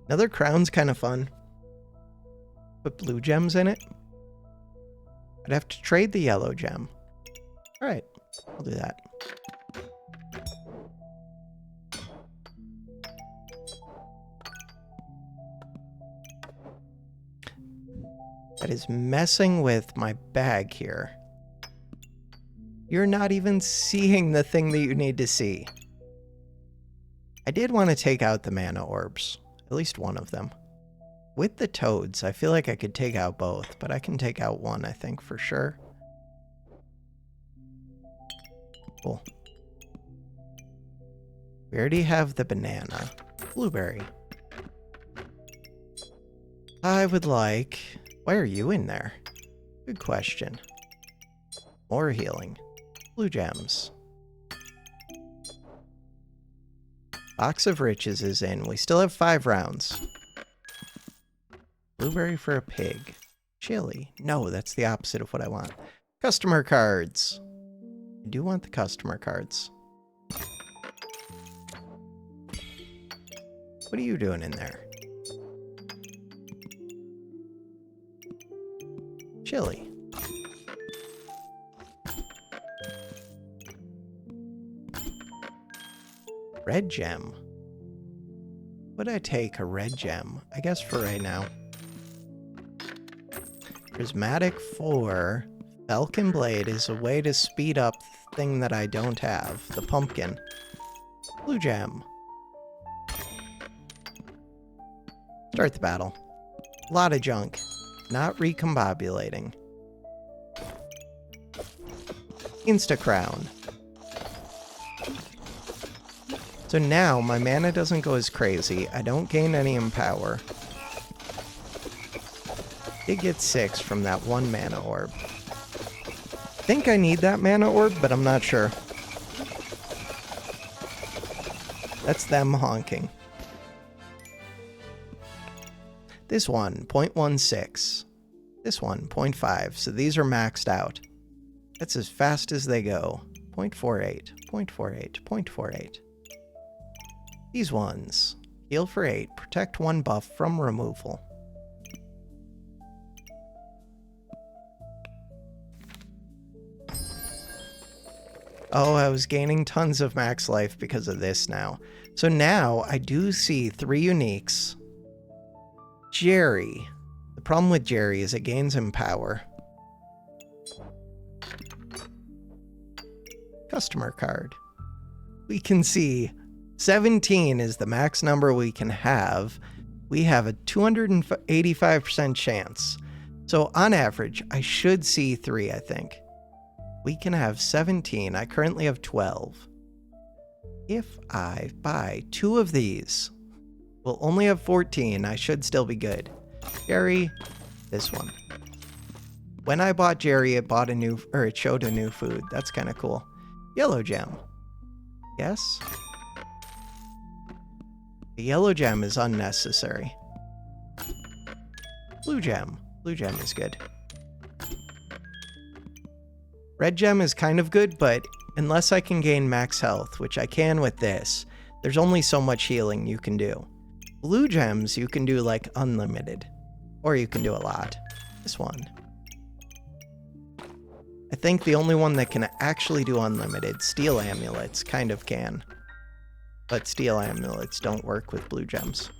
Another crown's kind of fun. Put blue gems in it. I'd have to trade the yellow gem. Alright, I'll do that. That is messing with my bag here. You're not even seeing the thing that you need to see. I did want to take out the mana orbs. At least one of them. With the toads, I feel like I could take out both, but I can take out one, I think, for sure. Cool. We already have the banana. Blueberry. I would like... Why are you in there? Good question. More healing. Blue gems. Box of Riches is in. We still have 5 rounds. Blueberry for a pig. Chili. No, that's the opposite of what I want. Customer cards. I do want the customer cards. What are you doing in there? Chili. Red gem. Would I take a red gem? I guess for right now. Prismatic 4. Falcon Blade is a way to speed up the thing that I don't have. The pumpkin. Blue gem. Start the battle. A lot of junk. Not recombobulating. Insta-crown. So now my mana doesn't go as crazy. I don't gain any Empower. Did get 6 from that 1 mana orb. I think I need that mana orb, but I'm not sure. That's them honking. This one, 0.16. This one, 0.5. So these are maxed out. That's as fast as they go. 0.48, 0.48, 0.48. These ones, heal for 8, protect 1 buff from removal. Oh, I was gaining tons of max life because of this now. So now I do see 3 uniques. Jerry. The problem with Jerry is it gains Empower. Customer card. We can see 17 is the max number we can have. We have a 285% chance. So on average, I should see 3, I think. We can have 17. I currently have 12. If I buy 2 of these, we'll only have 14. I should still be good. Jerry, this one. When I bought Jerry, it showed a new food. That's kind of cool. Yellow gem. Yes. The yellow gem is unnecessary. Blue gem. Blue gem is good. Red gem is kind of good, but unless I can gain max health, which I can with this, there's only so much healing you can do. Blue gems, you can do like unlimited, or you can do a lot. This one. I think the only one that can actually do unlimited, steel amulets, kind of can. But steel amulets don't work with blue gems.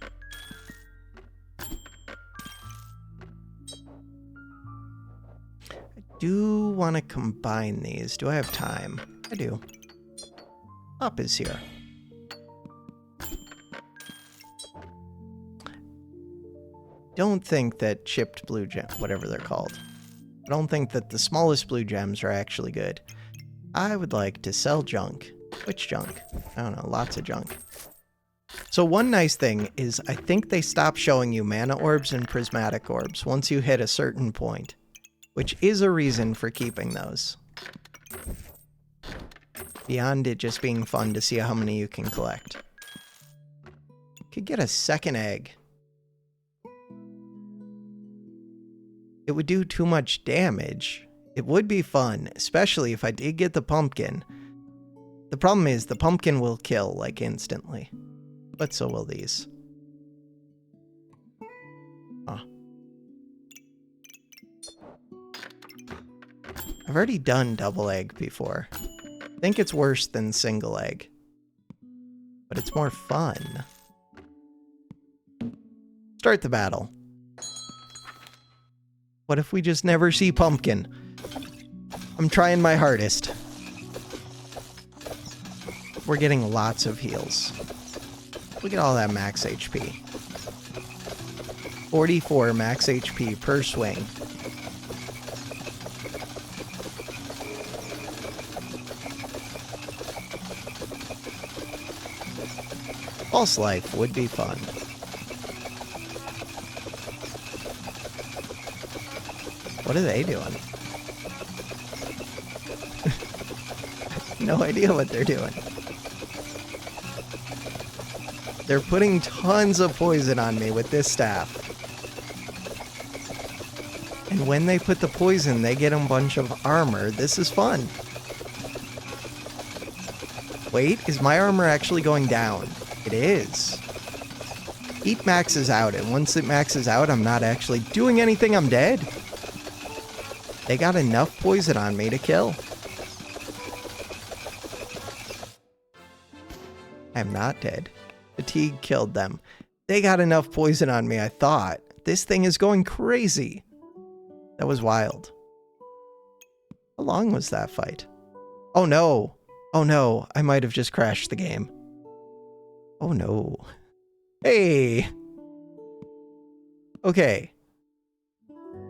Do want to combine these. Do I have time? I do. Up is here. Don't think that chipped blue gem, whatever they're called. I don't think that the smallest blue gems are actually good. I would like to sell junk. Which junk? I don't know, lots of junk. So one nice thing is I think they stop showing you mana orbs and prismatic orbs once you hit a certain point, which is a reason for keeping those. Beyond it just being fun to see how many you can collect. Could get a second egg. It would do too much damage. It would be fun, especially if I did get the pumpkin. The problem is the pumpkin will kill like instantly, but so will these. Oh. I've already done double egg before. I think it's worse than single egg, but it's more fun. Start the battle. What if we just never see pumpkin? I'm trying my hardest. We're getting lots of heals. Look at all that max HP. 44 max HP per swing. False life would be fun. What are they doing? No idea what they're doing. They're putting tons of poison on me with this staff. And when they put the poison, they get a bunch of armor. This is fun. Wait, is my armor actually going down? It is. Heat maxes out, and once it maxes out, I'm not actually doing anything. I'm dead. They got enough poison on me to kill. I'm not dead. Fatigue killed them. They got enough poison on me, I thought. This thing is going crazy. That was wild. How long was that fight? Oh no. Oh no, I might have just crashed the game. Oh no. Hey! Okay.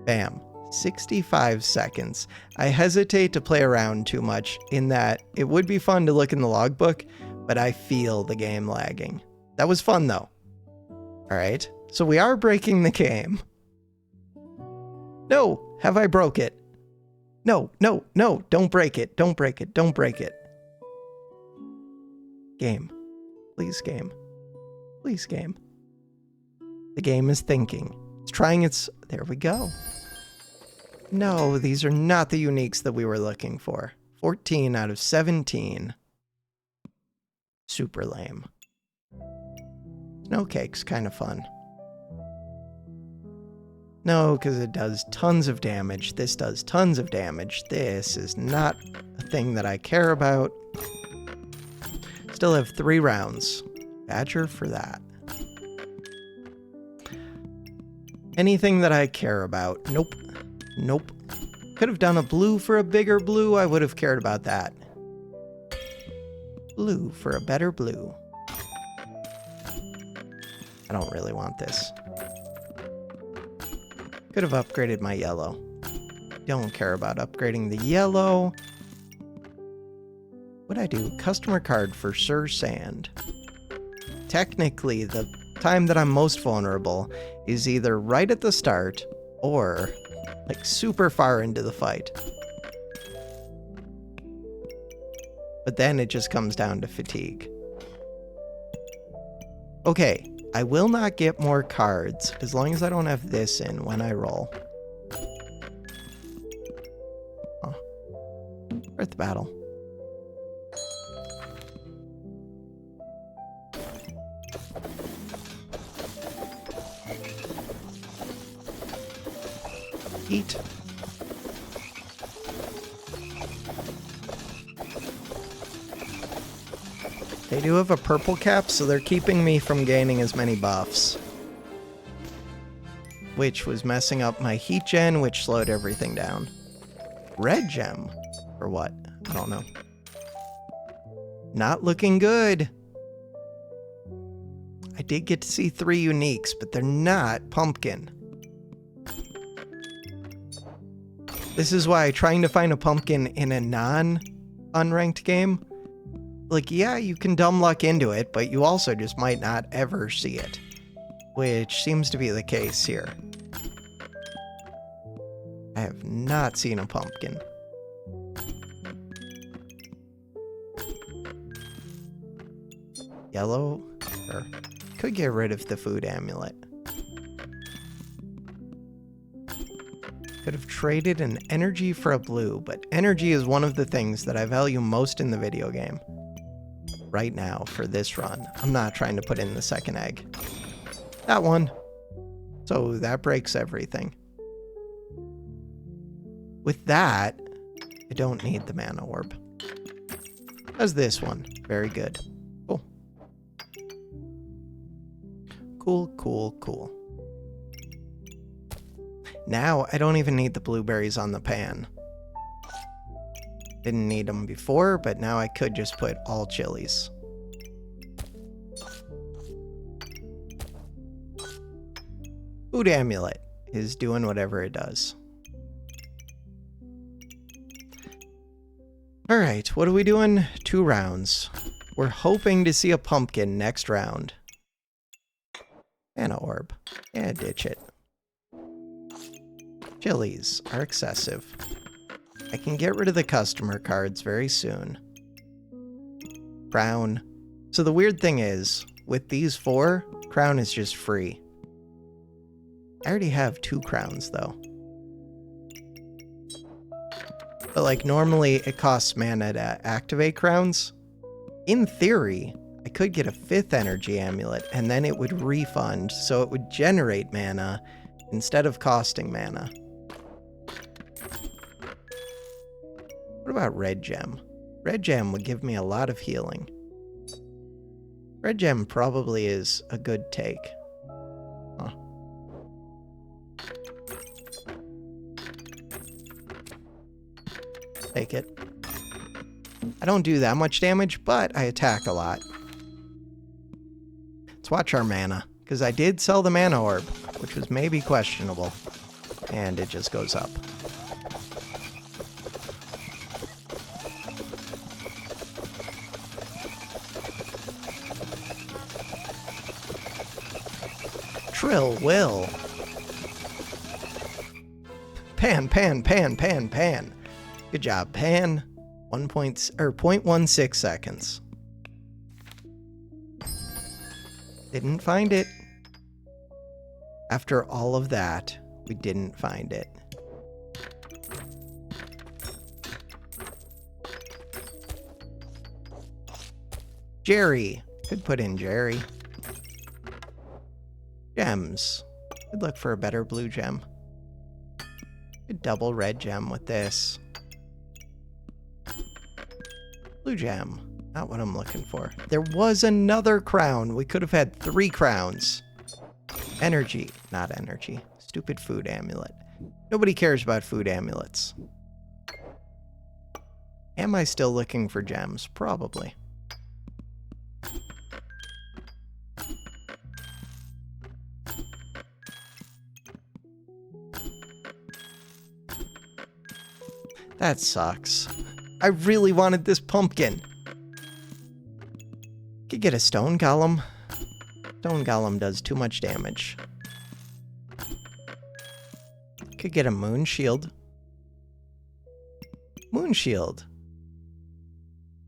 Bam. 65 seconds. I hesitate to play around too much in that it would be fun to look in the logbook, but I feel the game lagging. That was fun, though. All right, so we are breaking the game. No, have I broke it? No, no, no, don't break it. Don't break it. Don't break it. Game. Please, game. Please, game. The game is thinking. It's trying its... There we go. No, these are not the uniques that we were looking for. 14 out of 17. Super lame. Snow cake's kind of fun. No, because it does tons of damage. This does tons of damage. This is not a thing that I care about. Still have 3 rounds. Badger for that. Anything that I care about. Nope. Nope. Could have done a blue for a bigger blue. I would have cared about that. Blue for a better blue. I don't really want this. Could have upgraded my yellow. Don't care about upgrading the yellow. What'd I do? Customer card for Sir Sand. Technically, the time that I'm most vulnerable is either right at the start or like super far into the fight. But then it just comes down to fatigue. Okay, I will not get more cards as long as I don't have this in when I roll. Oh. Earth battle. Eat. They do have a purple cap, so they're keeping me from gaining as many buffs. Which was messing up my heat gen, which slowed everything down. Red gem? Or what? I don't know. Not looking good. I did get to see 3 uniques, but they're not pumpkin. This is why trying to find a pumpkin in a non-unranked game, like, yeah, you can dumb luck into it, but you also just might not ever see it. Which seems to be the case here. I have not seen a pumpkin. Yellow? Or could get rid of the food amulet. Could have traded an energy for a blue, but energy is one of the things that I value most in the video game. Right now, for this run. I'm not trying to put in the second egg. That one. So that breaks everything. With that, I don't need the mana orb. As this one. Very good. Cool. Cool, cool, cool. Now, I don't even need the blueberries on the pan. Didn't need them before, but now I could just put all chilies. Food amulet is doing whatever it does. Alright, what are we doing? 2 rounds. We're hoping to see a pumpkin next round. Mana orb. Yeah, ditch it. Chilies are excessive. I can get rid of the customer cards very soon. Crown. So the weird thing is, with these 4, crown is just free. I already have 2 crowns, though. But like, normally it costs mana to activate crowns. In theory, I could get a 5th energy amulet, and then it would refund, so it would generate mana instead of costing mana. What about red gem? Red gem would give me a lot of healing. Red gem probably is a good take. Huh. Take it. I don't do that much damage, but I attack a lot. Let's watch our mana, because I did sell the mana orb, which was maybe questionable, and it just goes up. Trill Will. Pan, pan, pan, pan, pan. Good job, Pan. 0.16 seconds. Didn't find it. After all of that, we didn't find it. Jerry. Could put in Jerry. Gems. Could look for a better blue gem. Could double red gem with this. Blue gem. Not what I'm looking for. There was another crown. We could have had 3 crowns. Energy. Not energy. Stupid food amulet. Nobody cares about food amulets. Am I still looking for gems? Probably. That sucks. I really wanted this pumpkin. Could get a stone golem. Stone golem does too much damage. Could get a moon shield. Moon shield.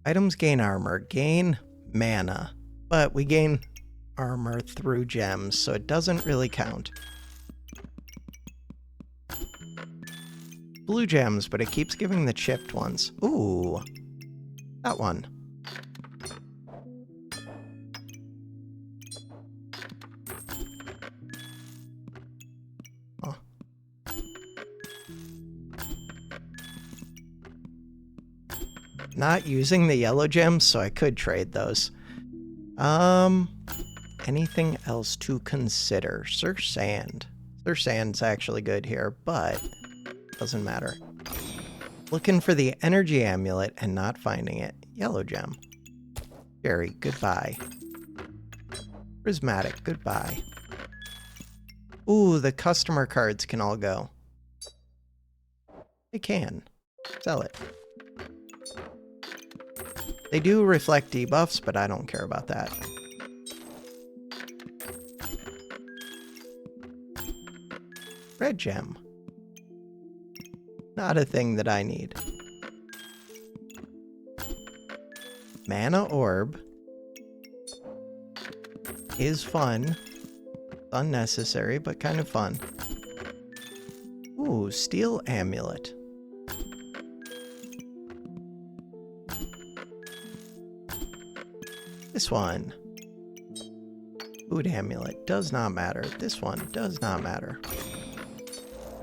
Items gain armor. Gain mana. But we gain armor through gems, so it doesn't really count. Blue gems, but it keeps giving the chipped ones. Ooh. That one. Huh. Not using the yellow gems, so I could trade those. Anything else to consider? Sir Sand. Sir Sand's actually good here, but doesn't matter. Looking for the energy amulet and not finding it. Yellow gem. Jerry, goodbye. Prismatic, goodbye. Ooh, the customer cards can all go. They can. Sell it. They do reflect debuffs, but I don't care about that. Red gem. Not a thing that I need. Mana orb is fun. Unnecessary, but kind of fun. Ooh, steel amulet. This one. Food amulet does not matter. This one does not matter.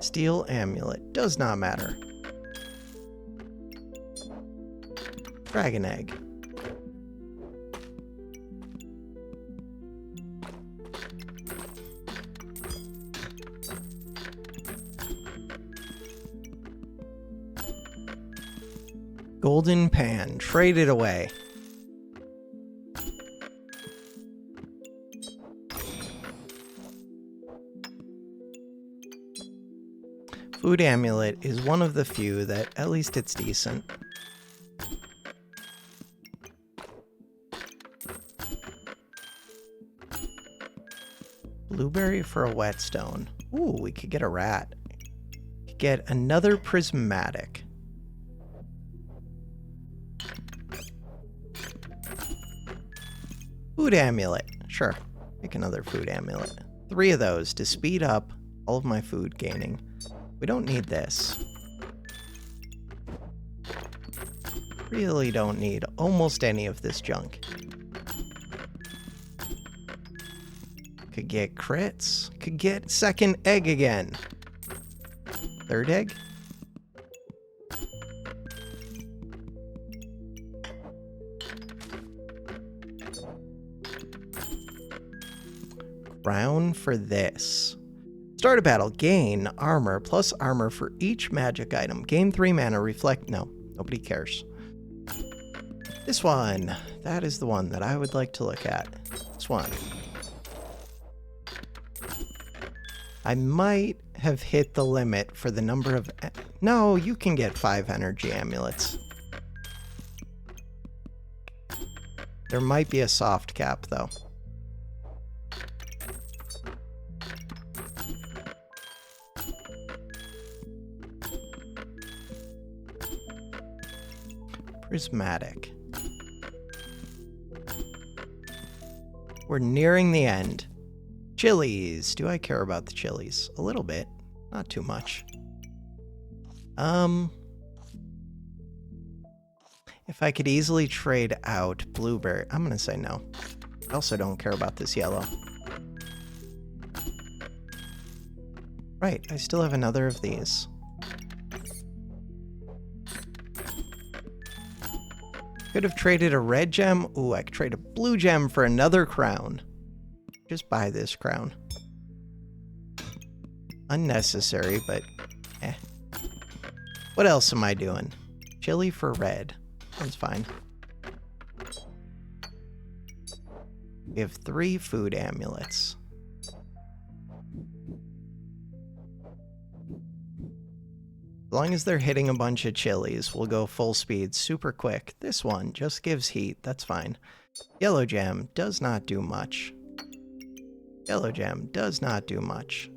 Steel amulet does not matter. Dragon egg. Golden pan. Trade it away. Food amulet is one of the few that at least it's decent. Blueberry for a whetstone. Ooh, we could get a rat. Could get another prismatic. Food amulet. Sure. Pick another food amulet. 3 of those to speed up all of my food gaining. We don't need this. Really don't need almost any of this junk. Could get crits. Could get second egg again. Third egg? Crown for this. Start a battle. Gain armor plus armor for each magic item. Gain 3 mana. Reflect. No, nobody cares. This one. That is the one that I would like to look at. This one. I might have hit the limit for the number of... No, you can get 5 energy amulets. There might be a soft cap, though. Prismatic. We're nearing the end. Chilies. Do I care about the chilies? A little bit. Not too much. If I could easily trade out blueberry, I'm gonna say no. I also don't care about this yellow. Right, I still have another of these. Could have traded a red gem. Ooh, I could trade a blue gem for another crown. Just buy this crown. Unnecessary, but eh. What else am I doing? Chili for red. That's fine. We have 3 food amulets. As long as they're hitting a bunch of chilies, we'll go full speed super quick. This one just gives heat. That's fine. Yellow gem does not do much. Yellow gem does not do much.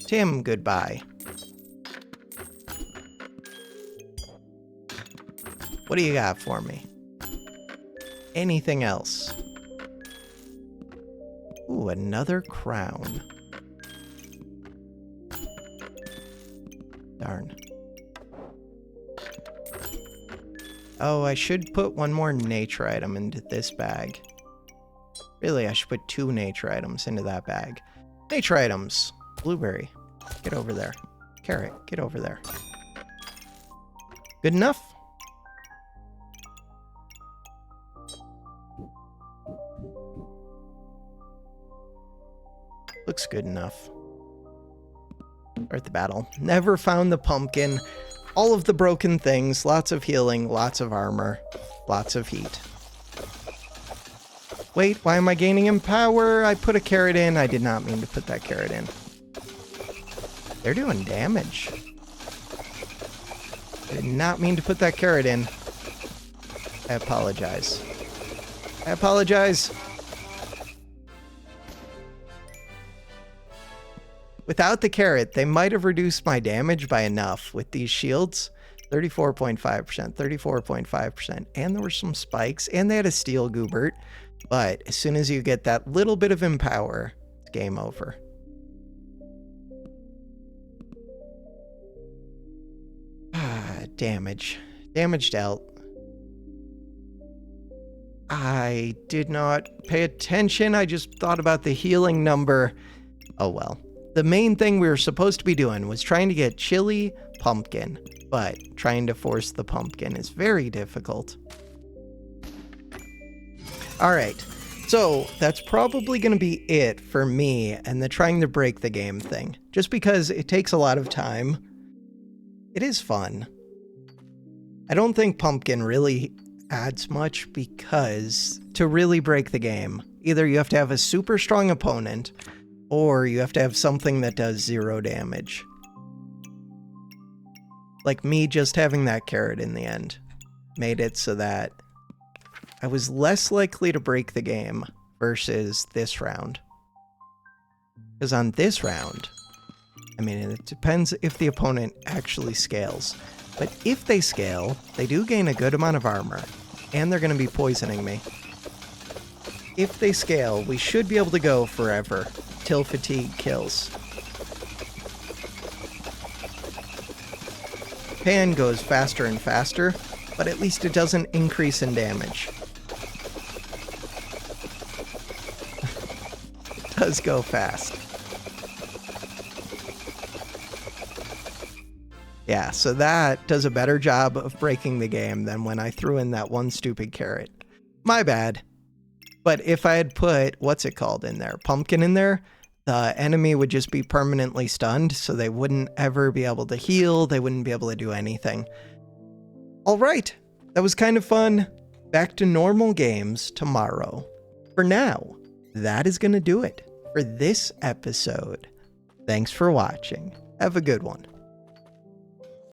Tim, goodbye. What do you got for me? Anything else? Ooh, another crown. Darn. Oh, I should put one more nature item into this bag. Really, I should put 2 nature items into that bag. Nature items. Blueberry. Get over there. Carrot. Get over there. Good enough? Looks good enough. Start the battle. Never found the pumpkin. All of the broken things. Lots of healing. Lots of armor. Lots of heat. Wait, why am I gaining in power? I put a carrot in. I did not mean to put that carrot in. They're doing damage. I did not mean to put that carrot in. I apologize. I apologize. Without the carrot, they might have reduced my damage by enough with these shields. 34.5%, 34.5%. And there were some spikes, and they had a steel goobert. But as soon as you get that little bit of empower, it's game over. Damage. Damage dealt. I did not pay attention. I just thought about the healing number. Oh well. The main thing we were supposed to be doing was trying to get chili pumpkin, but trying to force the pumpkin is very difficult. All right, so that's probably going to be it for me and the trying to break the game thing. Just because it takes a lot of time. It is fun. I don't think pumpkin really adds much because to really break the game, either you have to have a super strong opponent or you have to have something that does 0 damage. Like me just having that carrot in the end made it so that I was less likely to break the game versus this round. Because on this round, I mean, it depends if the opponent actually scales. But if they scale, they do gain a good amount of armor, and they're going to be poisoning me. If they scale, we should be able to go forever, till fatigue kills. Pan goes faster and faster, but at least it doesn't increase in damage. It does go fast. Yeah, so that does a better job of breaking the game than when I threw in that one stupid carrot. My bad. But if I had put, what's it called in there, pumpkin in there, the enemy would just be permanently stunned, so they wouldn't ever be able to heal, they wouldn't be able to do anything. All right, that was kind of fun. Back to normal games tomorrow. For now, that is going to do it for this episode. Thanks for watching. Have a good one.